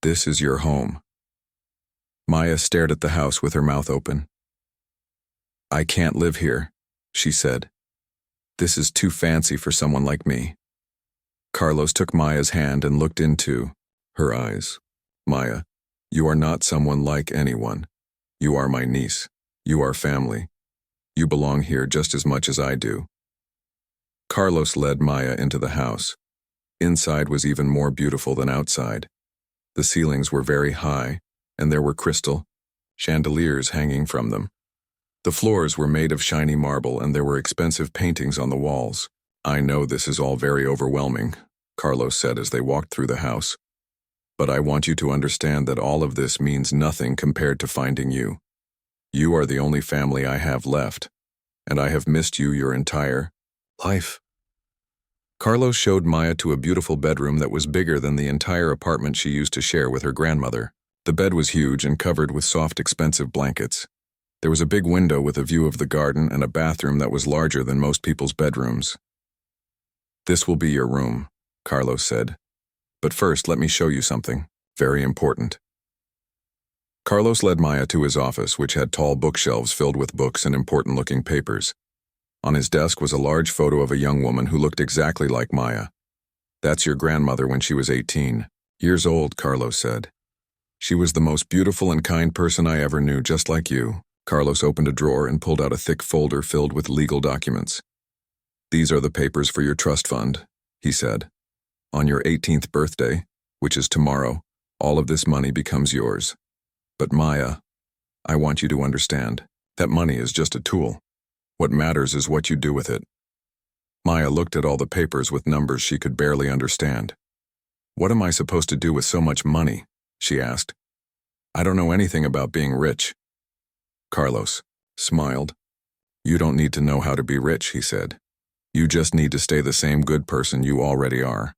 "This is your home." Maya stared at the house with her mouth open. "I can't live here," she said. "This is too fancy for someone like me." Carlos took Maya's hand and looked into her eyes. "Maya, you are not someone like anyone. You are my niece. You are family. You belong here just as much as I do." Carlos led Maya into the house. Inside was even more beautiful than outside. The ceilings were very high, and there were crystal chandeliers hanging from them. The floors were made of shiny marble, and there were expensive paintings on the walls. "I know this is all very overwhelming," Carlos said as they walked through the house. "But I want you to understand that all of this means nothing compared to finding you. You are the only family I have left, and I have missed you your entire life." Carlos showed Maya to a beautiful bedroom that was bigger than the entire apartment she used to share with her grandmother. The bed was huge and covered with soft, expensive blankets. There was a big window with a view of the garden and a bathroom that was larger than most people's bedrooms. "This will be your room," Carlos said. "But first, let me show you something very important." Carlos led Maya to his office, which had tall bookshelves filled with books and important-looking papers. On his desk was a large photo of a young woman who looked exactly like Maya. "That's your grandmother when she was 18 years old," Carlos said. "She was the most beautiful and kind person I ever knew, just like you." Carlos opened a drawer and pulled out a thick folder filled with legal documents. "These are the papers for your trust fund," he said. "On your 18th birthday, which is tomorrow, all of this money becomes yours. But Maya, I want you to understand that money is just a tool. What matters is what you do with it." Maya looked at all the papers with numbers she could barely understand. "What am I supposed to do with so much money?" she asked. "I don't know anything about being rich." Carlos smiled. "You don't need to know how to be rich," he said. "You just need to stay the same good person you already are.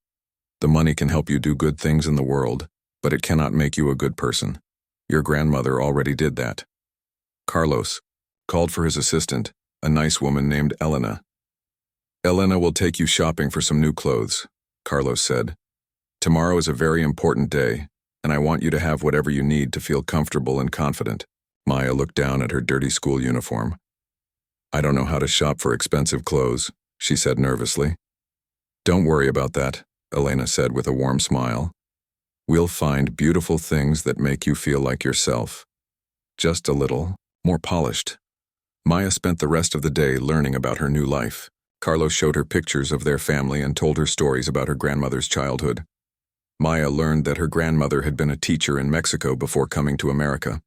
The money can help you do good things in the world, but it cannot make you a good person. Your grandmother already did that." Carlos called for his assistant, a nice woman named Elena. "Elena will take you shopping for some new clothes," Carlos said. "Tomorrow is a very important day, and I want you to have whatever you need to feel comfortable and confident." Maya looked down at her dirty school uniform. "I don't know how to shop for expensive clothes," she said nervously. "Don't worry about that," Elena said with a warm smile. "We'll find beautiful things that make you feel like yourself. Just a little more polished." Maya spent the rest of the day learning about her new life. Carlos showed her pictures of their family and told her stories about her grandmother's childhood. Maya learned that her grandmother had been a teacher in Mexico before coming to America.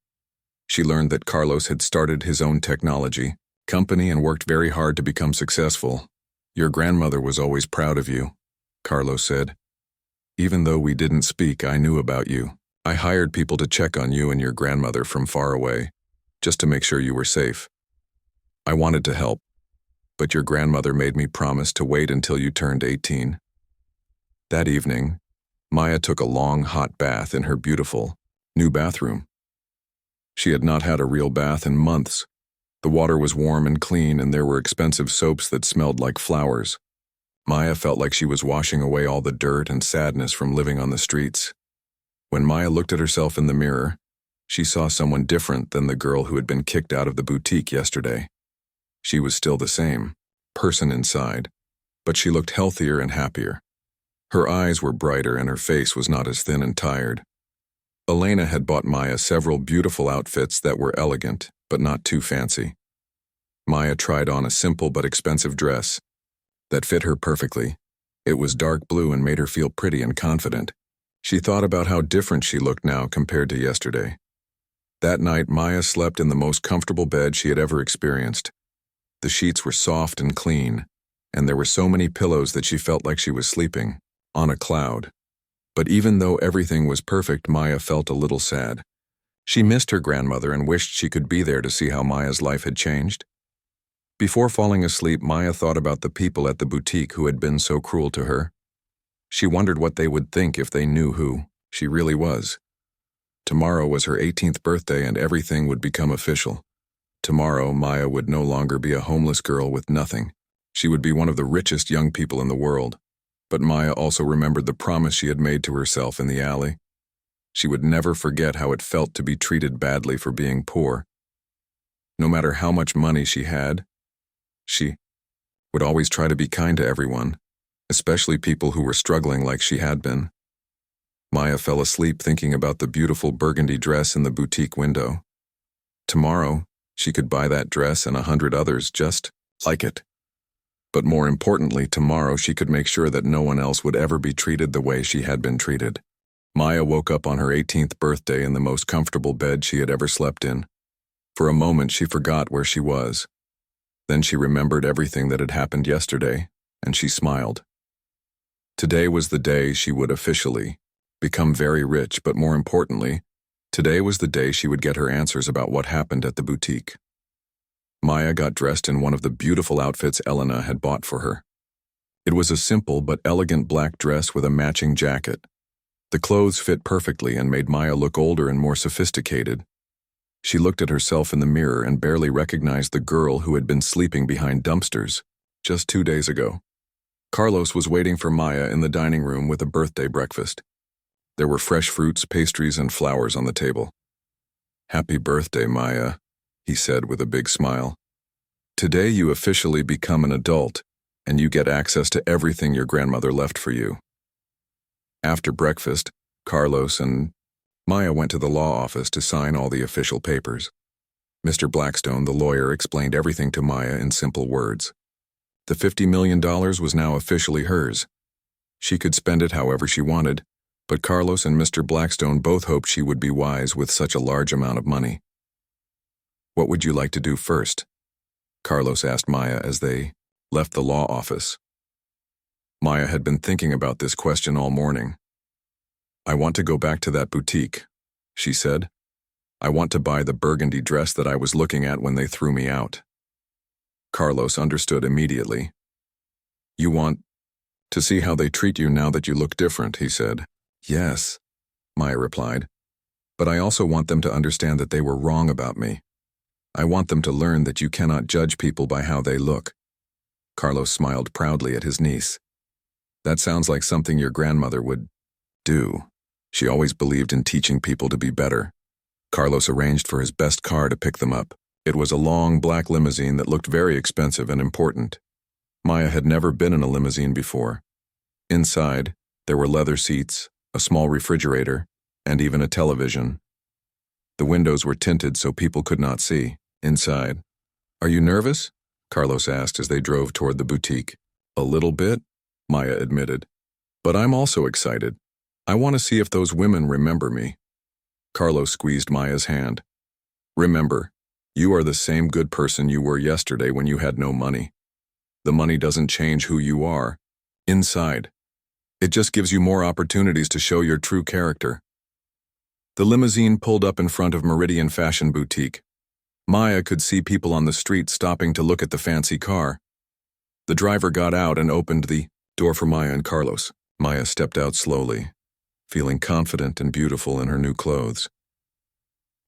She learned that Carlos had started his own technology company and worked very hard to become successful. "Your grandmother was always proud of you," Carlos said. "Even though we didn't speak, I knew about you. I hired people to check on you and your grandmother from far away, just to make sure you were safe. I wanted to help, but your grandmother made me promise to wait until you turned 18. That evening, Maya took a long, hot bath in her beautiful, new bathroom. She had not had a real bath in months. The water was warm and clean, and there were expensive soaps that smelled like flowers. Maya felt like she was washing away all the dirt and sadness from living on the streets. When Maya looked at herself in the mirror, she saw someone different than the girl who had been kicked out of the boutique yesterday. She was still the same person inside, but she looked healthier and happier. Her eyes were brighter and her face was not as thin and tired. Elena had bought Maya several beautiful outfits that were elegant, but not too fancy. Maya tried on a simple but expensive dress that fit her perfectly. It was dark blue and made her feel pretty and confident. She thought about how different she looked now compared to yesterday. That night, Maya slept in the most comfortable bed she had ever experienced. The sheets were soft and clean, and there were so many pillows that she felt like she was sleeping on a cloud. But even though everything was perfect, Maya felt a little sad. She missed her grandmother and wished she could be there to see how Maya's life had changed. Before falling asleep, Maya thought about the people at the boutique who had been so cruel to her. She wondered what they would think if they knew who she really was. Tomorrow was her 18th birthday and everything would become official. Tomorrow, Maya would no longer be a homeless girl with nothing. She would be one of the richest young people in the world. But Maya also remembered the promise she had made to herself in the alley. She would never forget how it felt to be treated badly for being poor. No matter how much money she had, she would always try to be kind to everyone, especially people who were struggling like she had been. Maya fell asleep thinking about the beautiful burgundy dress in the boutique window. Tomorrow, she could buy that dress and 100 others just like it. But more importantly, tomorrow she could make sure that no one else would ever be treated the way she had been treated. Maya woke up on her 18th birthday in the most comfortable bed she had ever slept in. For a moment, she forgot where she was. Then she remembered everything that had happened yesterday, and she smiled. Today was the day she would officially become very rich, but more importantly, today was the day she would get her answers about what happened at the boutique. Maya got dressed in one of the beautiful outfits Elena had bought for her. It was a simple but elegant black dress with a matching jacket. The clothes fit perfectly and made Maya look older and more sophisticated. She looked at herself in the mirror and barely recognized the girl who had been sleeping behind dumpsters just 2 days ago. Carlos was waiting for Maya in the dining room with a birthday breakfast. There were fresh fruits, pastries, and flowers on the table. "Happy birthday, Maya," he said with a big smile. "Today you officially become an adult, and you get access to everything your grandmother left for you." After breakfast, Carlos and Maya went to the law office to sign all the official papers. Mr. Blackstone, the lawyer, explained everything to Maya in simple words. The $50 million was now officially hers. She could spend it however she wanted, but Carlos and Mr. Blackstone both hoped she would be wise with such a large amount of money. "What would you like to do first?" Carlos asked Maya as they left the law office. Maya had been thinking about this question all morning. "I want to go back to that boutique," she said. "I want to buy the burgundy dress that I was looking at when they threw me out." Carlos understood immediately. "You want to see how they treat you now that you look different," he said. "Yes," Maya replied. "But I also want them to understand that they were wrong about me. I want them to learn that you cannot judge people by how they look." Carlos smiled proudly at his niece. "That sounds like something your grandmother would do. She always believed in teaching people to be better." Carlos arranged for his best car to pick them up. It was a long black limousine that looked very expensive and important. Maya had never been in a limousine before. Inside, there were leather seats, a small refrigerator, and even a television. The windows were tinted so people could not see inside. "Are you nervous?" Carlos asked as they drove toward the boutique. "A little bit," Maya admitted. "But I'm also excited. I want to see if those women remember me." Carlos squeezed Maya's hand. "Remember, you are the same good person you were yesterday when you had no money. The money doesn't change who you are inside. It just gives you more opportunities to show your true character." The limousine pulled up in front of Meridian Fashion Boutique. Maya could see people on the street stopping to look at the fancy car. The driver got out and opened the door for Maya and Carlos. Maya stepped out slowly, feeling confident and beautiful in her new clothes.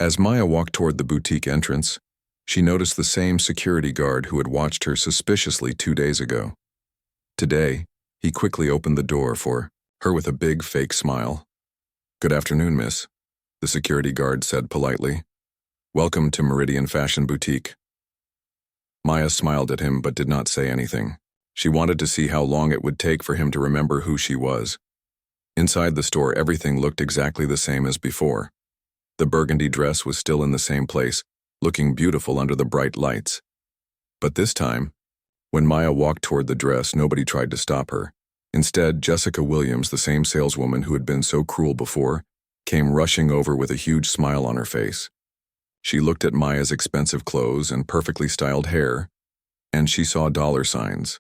As Maya walked toward the boutique entrance, she noticed the same security guard who had watched her suspiciously 2 days ago. Today, he quickly opened the door for her with a big fake smile. "Good afternoon, miss," the security guard said politely. "Welcome to Meridian Fashion Boutique." Maya smiled at him but did not say anything. She wanted to see how long it would take for him to remember who she was. Inside the store, everything looked exactly the same as before. The burgundy dress was still in the same place, looking beautiful under the bright lights. But this time, when Maya walked toward the dress, nobody tried to stop her. Instead, Jessica Williams, the same saleswoman who had been so cruel before, came rushing over with a huge smile on her face. She looked at Maya's expensive clothes and perfectly styled hair, and she saw dollar signs.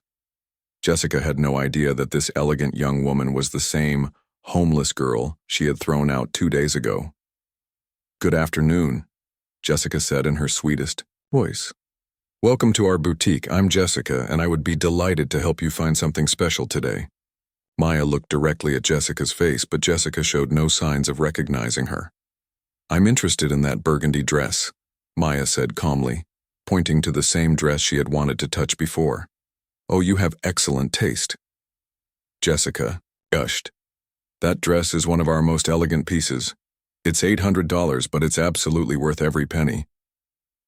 Jessica had no idea that this elegant young woman was the same homeless girl she had thrown out 2 days ago. "Good afternoon," Jessica said in her sweetest voice. "Welcome to our boutique. I'm Jessica, and I would be delighted to help you find something special today." Maya looked directly at Jessica's face, but Jessica showed no signs of recognizing her. "I'm interested in that burgundy dress," Maya said calmly, pointing to the same dress she had wanted to touch before. "Oh, you have excellent taste." Jessica gushed. "That dress is one of our most elegant pieces. It's $800, but it's absolutely worth every penny.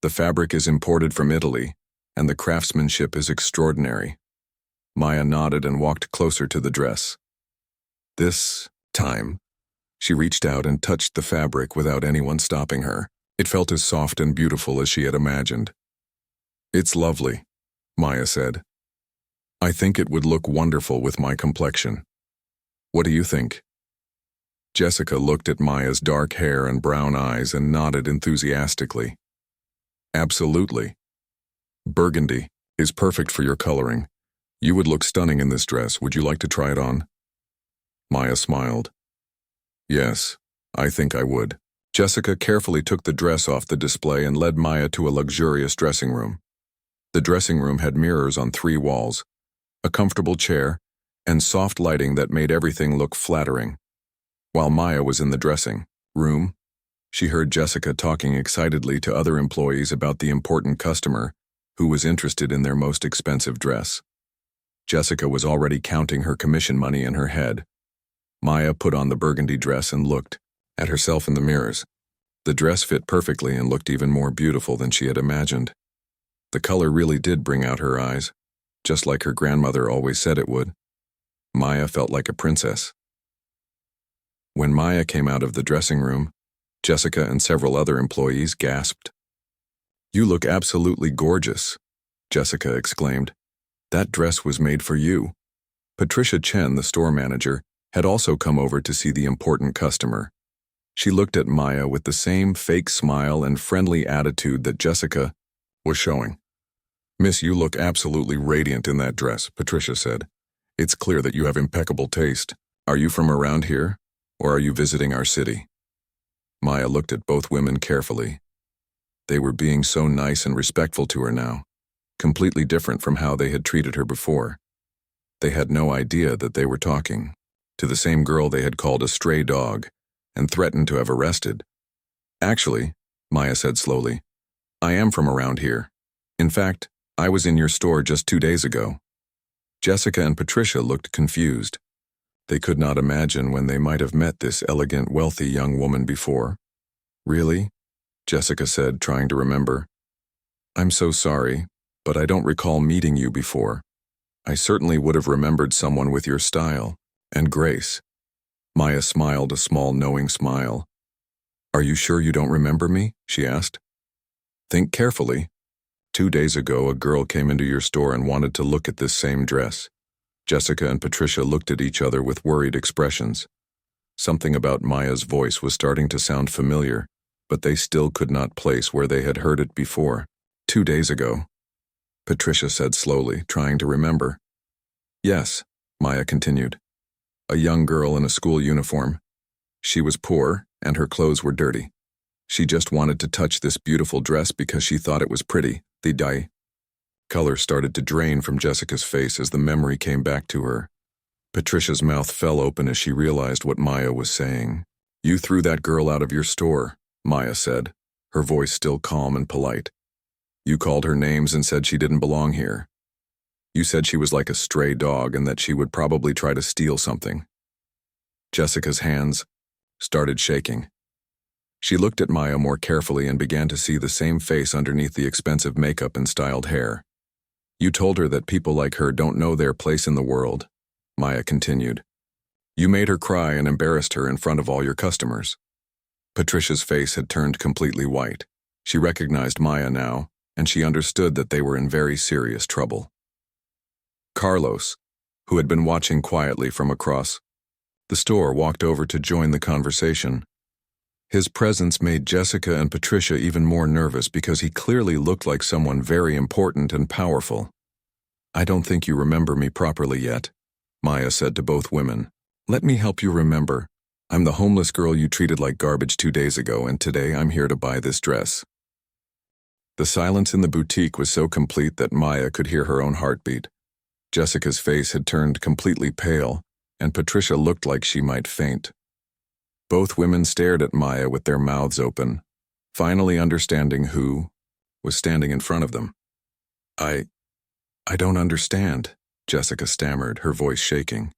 The fabric is imported from Italy, and the craftsmanship is extraordinary." Maya nodded and walked closer to the dress. This time, she reached out and touched the fabric without anyone stopping her. It felt as soft and beautiful as she had imagined. "It's lovely," Maya said. "I think it would look wonderful with my complexion. What do you think?" Jessica looked at Maya's dark hair and brown eyes and nodded enthusiastically. "Absolutely. Burgundy is perfect for your coloring. You would look stunning in this dress. Would you like to try it on?" Maya smiled. "Yes, I think I would." Jessica carefully took the dress off the display and led Maya to a luxurious dressing room. The dressing room had mirrors on 3 walls, a comfortable chair, and soft lighting that made everything look flattering. While Maya was in the dressing room, she heard Jessica talking excitedly to other employees about the important customer who was interested in their most expensive dress. Jessica was already counting her commission money in her head. Maya put on the burgundy dress and looked at herself in the mirrors. The dress fit perfectly and looked even more beautiful than she had imagined. The color really did bring out her eyes, just like her grandmother always said it would. Maya felt like a princess. When Maya came out of the dressing room, Jessica and several other employees gasped. "You look absolutely gorgeous," Jessica exclaimed. "That dress was made for you." Patricia Chen, the store manager, had also come over to see the important customer. She looked at Maya with the same fake smile and friendly attitude that Jessica was showing. "Miss, you look absolutely radiant in that dress," Patricia said. "It's clear that you have impeccable taste. Are you from around here, or are you visiting our city?" Maya looked at both women carefully. They were being so nice and respectful to her now, completely different from how they had treated her before. They had no idea that they were talking to the same girl they had called a stray dog and threatened to have arrested. "Actually," Maya said slowly, "I am from around here. In fact, I was in your store just 2 days ago." Jessica and Patricia looked confused. They could not imagine when they might have met this elegant, wealthy young woman before. "Really?" Jessica said, trying to remember. "I'm so sorry, but I don't recall meeting you before. I certainly would have remembered someone with your style and grace." Maya smiled a small, knowing smile. "Are you sure you don't remember me?" she asked. "Think carefully. 2 days ago, a girl came into your store and wanted to look at this same dress." Jessica and Patricia looked at each other with worried expressions. Something about Maya's voice was starting to sound familiar, but they still could not place where they had heard it before. 2 days ago," Patricia said slowly, trying to remember. "Yes," Maya continued. "A young girl in a school uniform. She was poor, and her clothes were dirty. She just wanted to touch this beautiful dress because she thought it was pretty. The dye." Color started to drain from Jessica's face as the memory came back to her. Patricia's mouth fell open as she realized what Maya was saying. "You threw that girl out of your store," Maya said, her voice still calm and polite. "You called her names and said she didn't belong here. You said she was like a stray dog and that she would probably try to steal something." Jessica's hands started shaking. She looked at Maya more carefully and began to see the same face underneath the expensive makeup and styled hair. "You told her that people like her don't know their place in the world," Maya continued. "You made her cry and embarrassed her in front of all your customers." Patricia's face had turned completely white. She recognized Maya now, and she understood that they were in very serious trouble. Carlos, who had been watching quietly from across the store, walked over to join the conversation. His presence made Jessica and Patricia even more nervous because he clearly looked like someone very important and powerful. I don't think you remember me properly yet, Maya said to both women. Let me help you remember. I'm the homeless girl you treated like garbage 2 days ago, and today I'm here to buy this dress. The silence in the boutique was so complete that Maya could hear her own heartbeat. Jessica's face had turned completely pale, and Patricia looked like she might faint. Both women stared at Maya with their mouths open, finally understanding who was standing in front of them. I don't understand, Jessica stammered, her voice shaking.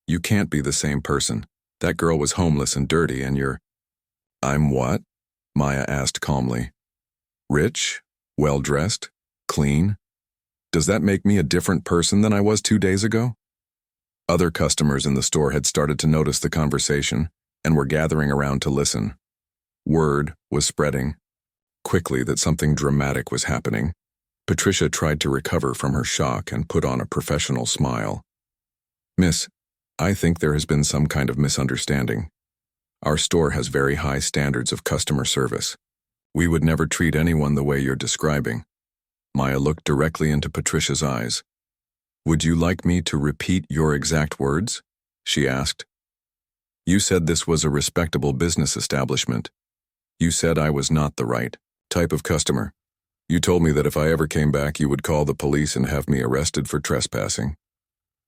You can't be the same person. That girl was homeless and dirty, and you're... I'm what? Maya asked calmly. Rich? Well-dressed? Clean? Does that make me a different person than I was 2 days ago? Other customers in the store had started to notice the conversation and were gathering around to listen. Word was spreading quickly that something dramatic was happening. Patricia tried to recover from her shock and put on a professional smile. Miss, I think there has been some kind of misunderstanding. Our store has very high standards of customer service. We would never treat anyone the way you're describing. Maya looked directly into Patricia's eyes. Would you like me to repeat your exact words? She asked. You said this was a respectable business establishment. You said I was not the right type of customer. You told me that if I ever came back, you would call the police and have me arrested for trespassing.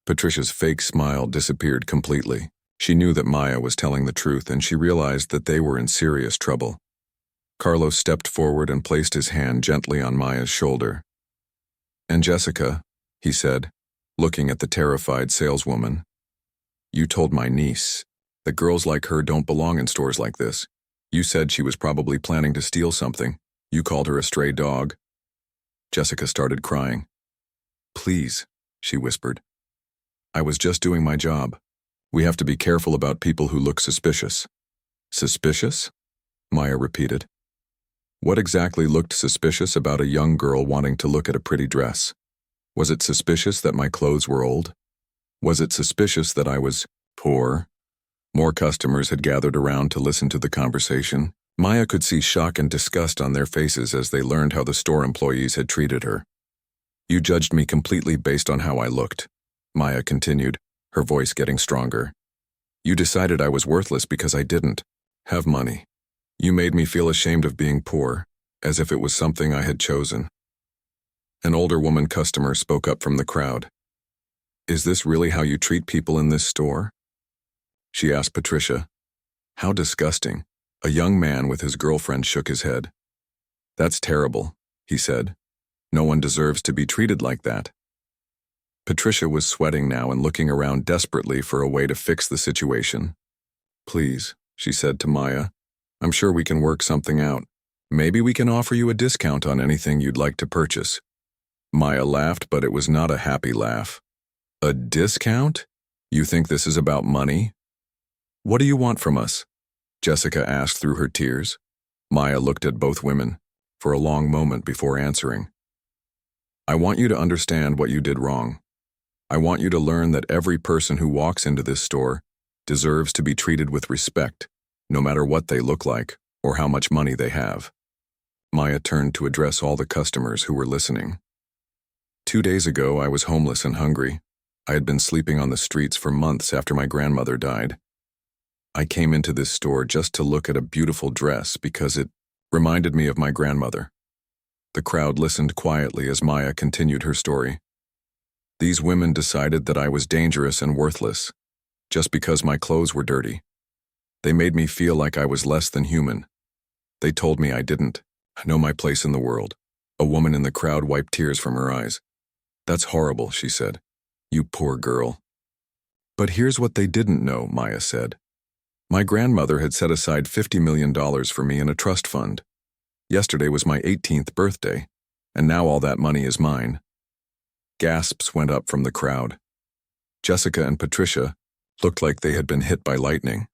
Patricia's fake smile disappeared completely. She knew that Maya was telling the truth, and she realized that they were in serious trouble. Carlos stepped forward and placed his hand gently on Maya's shoulder. And Jessica, he said, looking at the terrified saleswoman, you told my niece that girls like her don't belong in stores like this. You said she was probably planning to steal something. You called her a stray dog. Jessica started crying. Please, she whispered. I was just doing my job. We have to be careful about people who look suspicious. Suspicious? Maya repeated. What exactly looked suspicious about a young girl wanting to look at a pretty dress? Was it suspicious that my clothes were old? Was it suspicious that I was poor? More customers had gathered around to listen to the conversation. Maya could see shock and disgust on their faces as they learned how the store employees had treated her. You judged me completely based on how I looked, Maya continued, her voice getting stronger. You decided I was worthless because I didn't have money. You made me feel ashamed of being poor, as if it was something I had chosen. An older woman customer spoke up from the crowd. Is this really how you treat people in this store? She asked Patricia. How disgusting. A young man with his girlfriend shook his head. That's terrible, he said. No one deserves to be treated like that. Patricia was sweating now and looking around desperately for a way to fix the situation. Please, she said to Maya. I'm sure we can work something out. Maybe we can offer you a discount on anything you'd like to purchase. Maya laughed, but it was not a happy laugh. A discount? You think this is about money? What do you want from us? Jessica asked through her tears. Maya looked at both women for a long moment before answering. I want you to understand what you did wrong. I want you to learn that every person who walks into this store deserves to be treated with respect, no matter what they look like or how much money they have. Maya turned to address all the customers who were listening. 2 days ago, I was homeless and hungry. I had been sleeping on the streets for months after my grandmother died. I came into this store just to look at a beautiful dress because it reminded me of my grandmother. The crowd listened quietly as Maya continued her story. These women decided that I was dangerous and worthless, just because my clothes were dirty. They made me feel like I was less than human. They told me I didn't know my place in the world. A woman in the crowd wiped tears from her eyes. That's horrible, she said. You poor girl. But here's what they didn't know, Maya said. My grandmother had set aside $50 million for me in a trust fund. Yesterday was my 18th birthday, and now all that money is mine. Gasps went up from the crowd. Jessica and Patricia looked like they had been hit by lightning.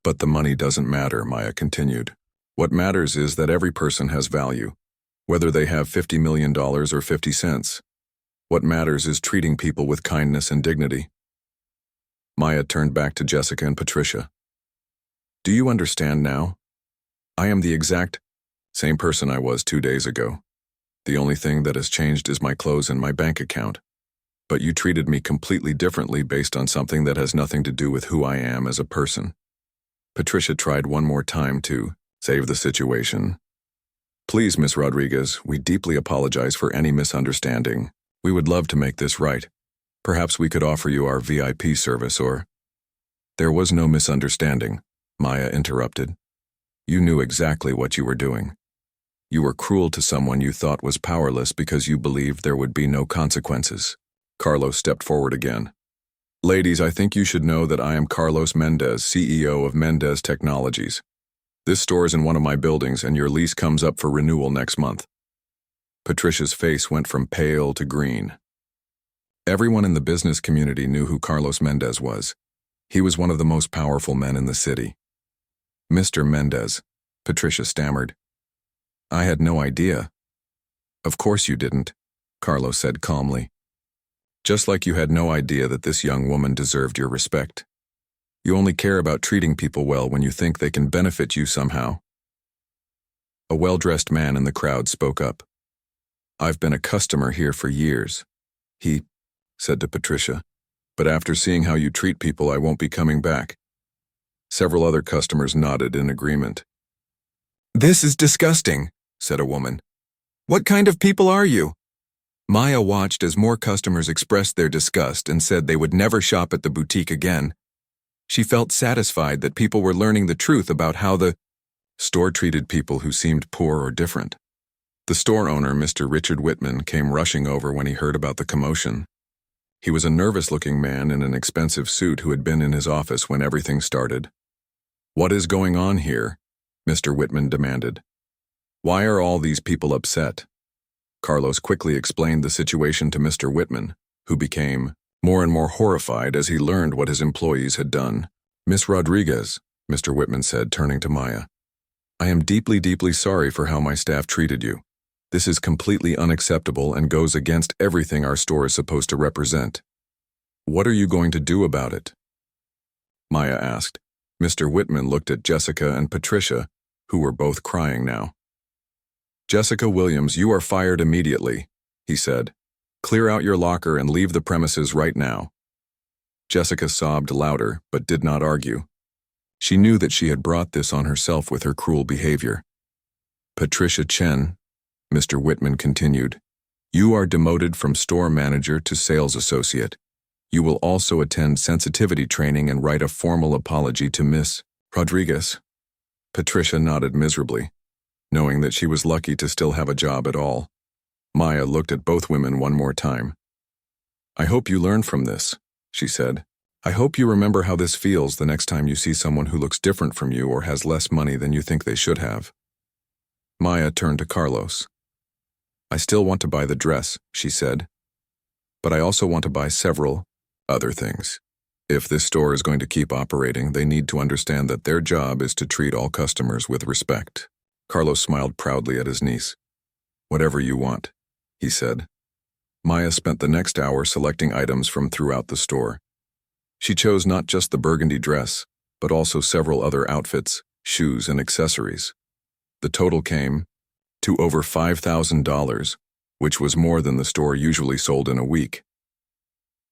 But the money doesn't matter, Maya continued. What matters is that every person has value, whether they have $50 million or 50 cents. What matters is treating people with kindness and dignity. Maya turned back to Jessica and Patricia. Do you understand now? I am the exact same person I was 2 days ago. The only thing that has changed is my clothes and my bank account. But you treated me completely differently based on something that has nothing to do with who I am as a person. Patricia tried one more time to save the situation. Please, Miss Rodriguez, we deeply apologize for any misunderstanding. We would love to make this right. Perhaps we could offer you our VIP service or... There was no misunderstanding, Maya interrupted. You knew exactly what you were doing. You were cruel to someone you thought was powerless because you believed there would be no consequences. Carlos stepped forward again. Ladies, I think you should know that I am Carlos Mendez, CEO of Mendez Technologies. This store is in one of my buildings and your lease comes up for renewal next month. Patricia's face went from pale to green. Everyone in the business community knew who Carlos Mendez was. He was one of the most powerful men in the city. Mr. Mendez, Patricia stammered. I had no idea. Of course you didn't, Carlos said calmly. Just like you had no idea that this young woman deserved your respect. You only care about treating people well when you think they can benefit you somehow. A well-dressed man in the crowd spoke up. I've been a customer here for years, he said to Patricia, but after seeing how you treat people, I won't be coming back. Several other customers nodded in agreement. This is disgusting, said a woman. What kind of people are you? Maya watched as more customers expressed their disgust and said they would never shop at the boutique again. She felt satisfied that people were learning the truth about how the store treated people who seemed poor or different. The store owner, Mr. Richard Whitman, came rushing over when he heard about the commotion. He was a nervous-looking man in an expensive suit who had been in his office when everything started. What is going on here? Mr. Whitman demanded. Why are all these people upset? Carlos quickly explained the situation to Mr. Whitman, who became more and more horrified as he learned what his employees had done. Miss Rodriguez, Mr. Whitman said, turning to Maya, I am deeply, deeply sorry for how my staff treated you. This is completely unacceptable and goes against everything our store is supposed to represent. What are you going to do about it? Maya asked. Mr. Whitman looked at Jessica and Patricia, who were both crying now. Jessica Williams, you are fired immediately, he said. Clear out your locker and leave the premises right now. Jessica sobbed louder, but did not argue. She knew that she had brought this on herself with her cruel behavior. Patricia Chen, Mr. Whitman continued, you are demoted from store manager to sales associate. You will also attend sensitivity training and write a formal apology to Miss Rodriguez. Patricia nodded miserably, knowing that she was lucky to still have a job at all. Maya looked at both women one more time. I hope you learn from this, she said. I hope you remember how this feels the next time you see someone who looks different from you or has less money than you think they should have. Maya turned to Carlos. I still want to buy the dress, she said, but I also want to buy several other things. If this store is going to keep operating, they need to understand that their job is to treat all customers with respect. Carlos smiled proudly at his niece. Whatever you want, he said. Maya spent the next hour selecting items from throughout the store. She chose not just the burgundy dress, but also several other outfits, shoes, and accessories. The total came to over $5,000, which was more than the store usually sold in a week.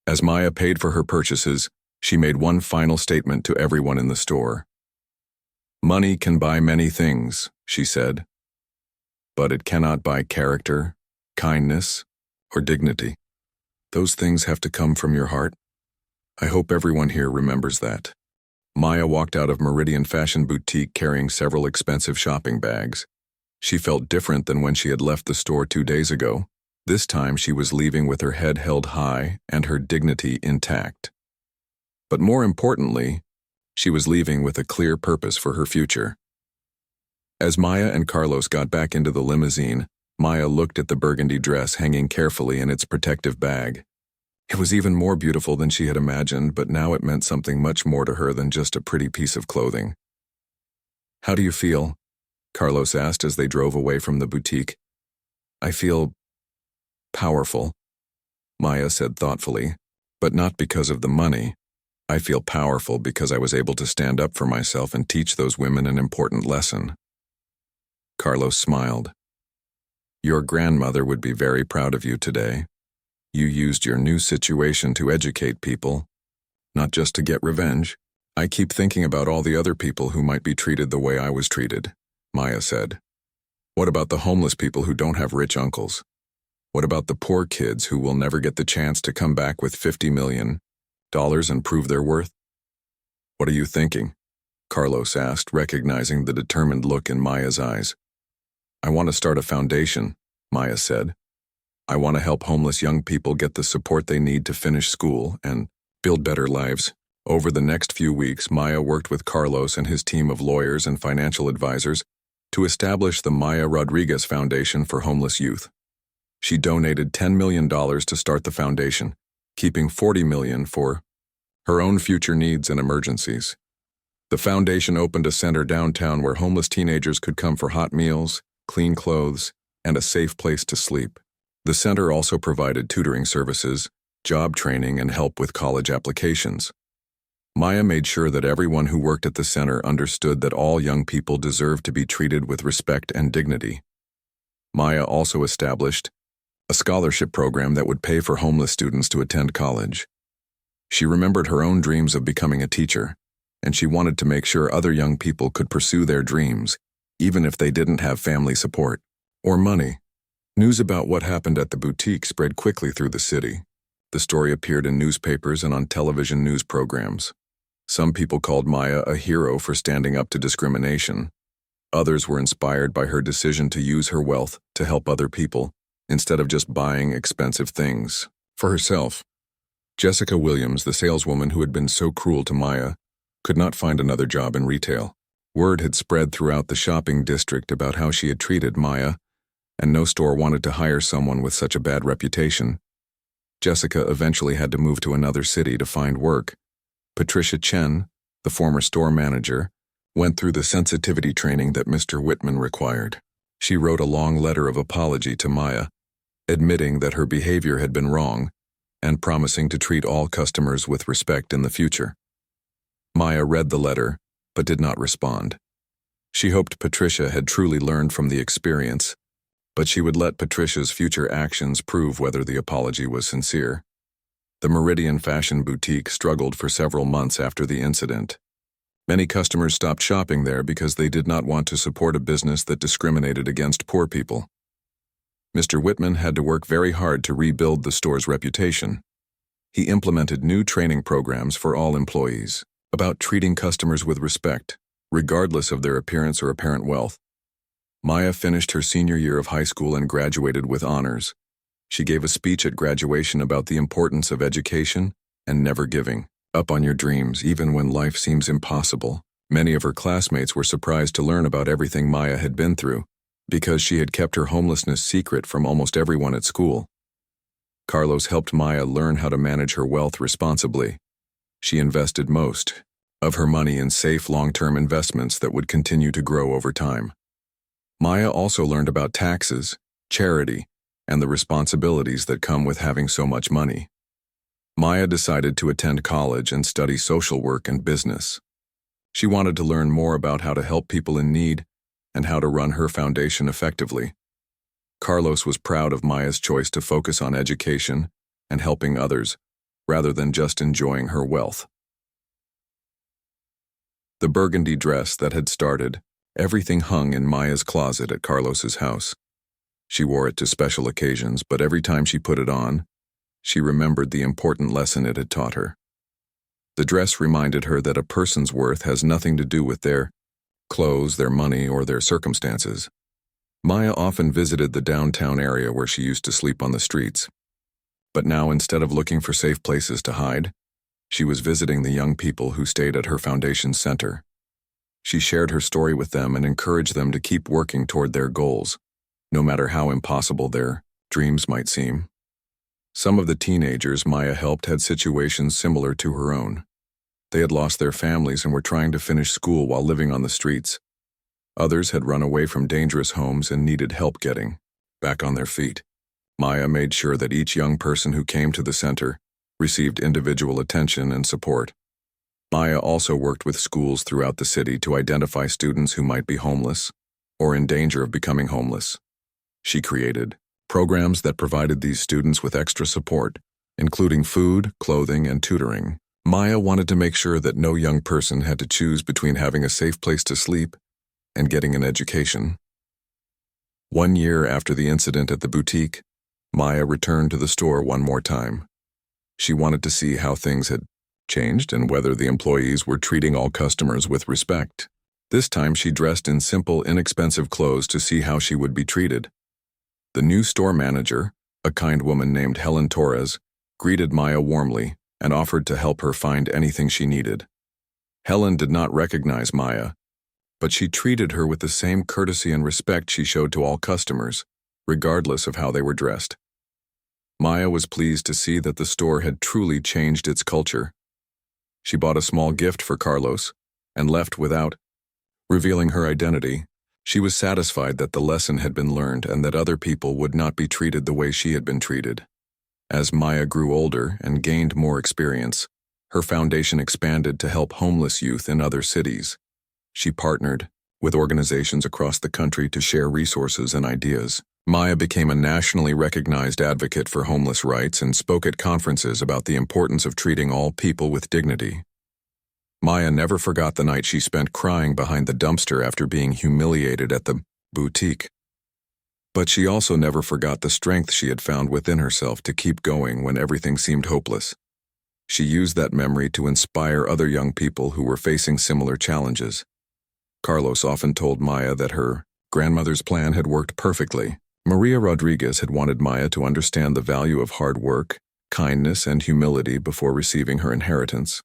As Maya paid for her purchases, she made one final statement to everyone in the store. Money can buy many things, she said, but it cannot buy character, kindness, or dignity. Those things have to come from your heart. I hope everyone here remembers that. Maya walked out of Meridian Fashion Boutique carrying several expensive shopping bags. She felt different than when she had left the store 2 days ago. This time she was leaving with her head held high and her dignity intact. But more importantly, she was leaving with a clear purpose for her future. As Maya and Carlos got back into the limousine, Maya looked at the burgundy dress hanging carefully in its protective bag. It was even more beautiful than she had imagined, but now it meant something much more to her than just a pretty piece of clothing. How do you feel? Carlos asked as they drove away from the boutique. I feel powerful, Maya said thoughtfully, but not because of the money. I feel powerful because I was able to stand up for myself and teach those women an important lesson. Carlos smiled. Your grandmother would be very proud of you today. You used your new situation to educate people, not just to get revenge. I keep thinking about all the other people who might be treated the way I was treated, Maya said. What about the homeless people who don't have rich uncles? What about the poor kids who will never get the chance to come back with $50 million and prove their worth? What are you thinking? Carlos asked, recognizing the determined look in Maya's eyes. I want to start a foundation, Maya said. I want to help homeless young people get the support they need to finish school and build better lives. Over the next few weeks, Maya worked with Carlos and his team of lawyers and financial advisors to establish the Maya Rodriguez Foundation for Homeless Youth. She donated $10 million to start the foundation, keeping $40 million for her own future needs and emergencies. The foundation opened a center downtown where homeless teenagers could come for hot meals, clean clothes, and a safe place to sleep. The center also provided tutoring services, job training, and help with college applications. Maya made sure that everyone who worked at the center understood that all young people deserved to be treated with respect and dignity. Maya also established a scholarship program that would pay for homeless students to attend college. She remembered her own dreams of becoming a teacher, and she wanted to make sure other young people could pursue their dreams, even if they didn't have family support or money. News about what happened at the boutique spread quickly through the city. The story appeared in newspapers and on television news programs. Some people called Maya a hero for standing up to discrimination. Others were inspired by her decision to use her wealth to help other people, instead of just buying expensive things for herself. Jessica Williams, the saleswoman who had been so cruel to Maya, could not find another job in retail. Word had spread throughout the shopping district about how she had treated Maya, and no store wanted to hire someone with such a bad reputation. Jessica eventually had to move to another city to find work. Patricia Chen, the former store manager, went through the sensitivity training that Mr. Whitman required. She wrote a long letter of apology to Maya, admitting that her behavior had been wrong and promising to treat all customers with respect in the future. Maya read the letter, but did not respond. She hoped Patricia had truly learned from the experience, but she would let Patricia's future actions prove whether the apology was sincere. The Meridian Fashion Boutique struggled for several months after the incident. Many customers stopped shopping there because they did not want to support a business that discriminated against poor people. Mr. Whitman had to work very hard to rebuild the store's reputation. He implemented new training programs for all employees about treating customers with respect, regardless of their appearance or apparent wealth. Maya finished her senior year of high school and graduated with honors. She gave a speech at graduation about the importance of education and never giving up on your dreams even when life seems impossible. Many of her classmates were surprised to learn about everything Maya had been through, because she had kept her homelessness secret from almost everyone at school. Carlos helped Maya learn how to manage her wealth responsibly. She invested most of her money in safe long-term investments that would continue to grow over time. Maya also learned about taxes, charity, and the responsibilities that come with having so much money. Maya decided to attend college and study social work and business. She wanted to learn more about how to help people in need and how to run her foundation effectively. Carlos was proud of Maya's choice to focus on education and helping others, rather than just enjoying her wealth. The burgundy dress that had started, everything hung in Maya's closet at Carlos's house. She wore it to special occasions, but every time she put it on, she remembered the important lesson it had taught her. The dress reminded her that a person's worth has nothing to do with their clothes, their money, or their circumstances. Maya often visited the downtown area where she used to sleep on the streets. But now, instead of looking for safe places to hide, she was visiting the young people who stayed at her foundation's center. She shared her story with them and encouraged them to keep working toward their goals, no matter how impossible their dreams might seem. Some of the teenagers Maya helped had situations similar to her own. They had lost their families and were trying to finish school while living on the streets. Others had run away from dangerous homes and needed help getting back on their feet. Maya made sure that each young person who came to the center received individual attention and support. Maya also worked with schools throughout the city to identify students who might be homeless or in danger of becoming homeless. She created programs that provided these students with extra support, including food, clothing, and tutoring. Maya wanted to make sure that no young person had to choose between having a safe place to sleep and getting an education. 1 year after the incident at the boutique, Maya returned to the store one more time. She wanted to see how things had changed and whether the employees were treating all customers with respect. This time she dressed in simple, inexpensive clothes to see how she would be treated. The new store manager, a kind woman named Helen Torres, greeted Maya warmly and offered to help her find anything she needed. Helen did not recognize Maya, but she treated her with the same courtesy and respect she showed to all customers, regardless of how they were dressed. Maya was pleased to see that the store had truly changed its culture. She bought a small gift for Carlos and left without revealing her identity. She was satisfied that the lesson had been learned and that other people would not be treated the way she had been treated. As Maya grew older and gained more experience, her foundation expanded to help homeless youth in other cities. She partnered with organizations across the country to share resources and ideas. Maya became a nationally recognized advocate for homeless rights and spoke at conferences about the importance of treating all people with dignity. Maya never forgot the night she spent crying behind the dumpster after being humiliated at the boutique. But she also never forgot the strength she had found within herself to keep going when everything seemed hopeless. She used that memory to inspire other young people who were facing similar challenges. Carlos often told Maya that her grandmother's plan had worked perfectly. Maria Rodriguez had wanted Maya to understand the value of hard work, kindness, and humility before receiving her inheritance.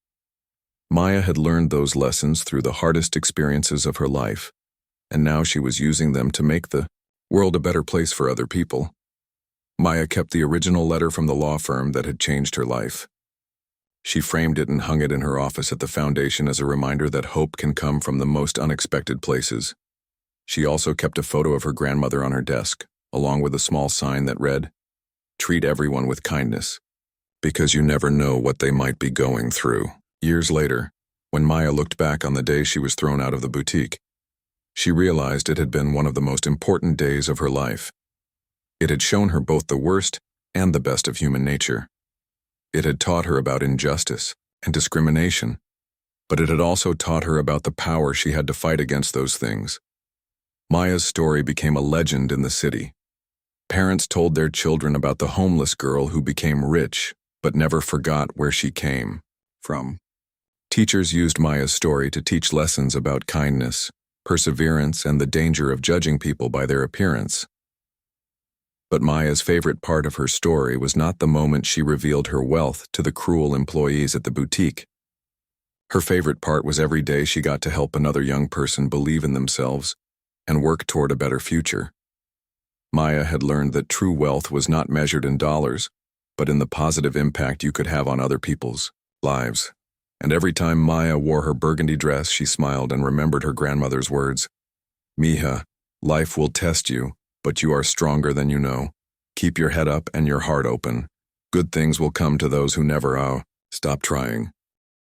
Maya had learned those lessons through the hardest experiences of her life, and now she was using them to make the world a better place for other people. Maya kept the original letter from the law firm that had changed her life. She framed it and hung it in her office at the foundation as a reminder that hope can come from the most unexpected places. She also kept a photo of her grandmother on her desk, along with a small sign that read, "Treat everyone with kindness, because you never know what they might be going through." Years later, when Maya looked back on the day she was thrown out of the boutique, she realized it had been one of the most important days of her life. It had shown her both the worst and the best of human nature. It had taught her about injustice and discrimination, but it had also taught her about the power she had to fight against those things. Maya's story became a legend in the city. Parents told their children about the homeless girl who became rich but never forgot where she came from. Teachers used Maya's story to teach lessons about kindness, perseverance, and the danger of judging people by their appearance. But Maya's favorite part of her story was not the moment she revealed her wealth to the cruel employees at the boutique. Her favorite part was every day she got to help another young person believe in themselves and work toward a better future. Maya had learned that true wealth was not measured in dollars, but in the positive impact you could have on other people's lives. And every time Maya wore her burgundy dress, she smiled and remembered her grandmother's words. "Mija, life will test you, but you are stronger than you know. Keep your head up and your heart open. Good things will come to those who never stop trying."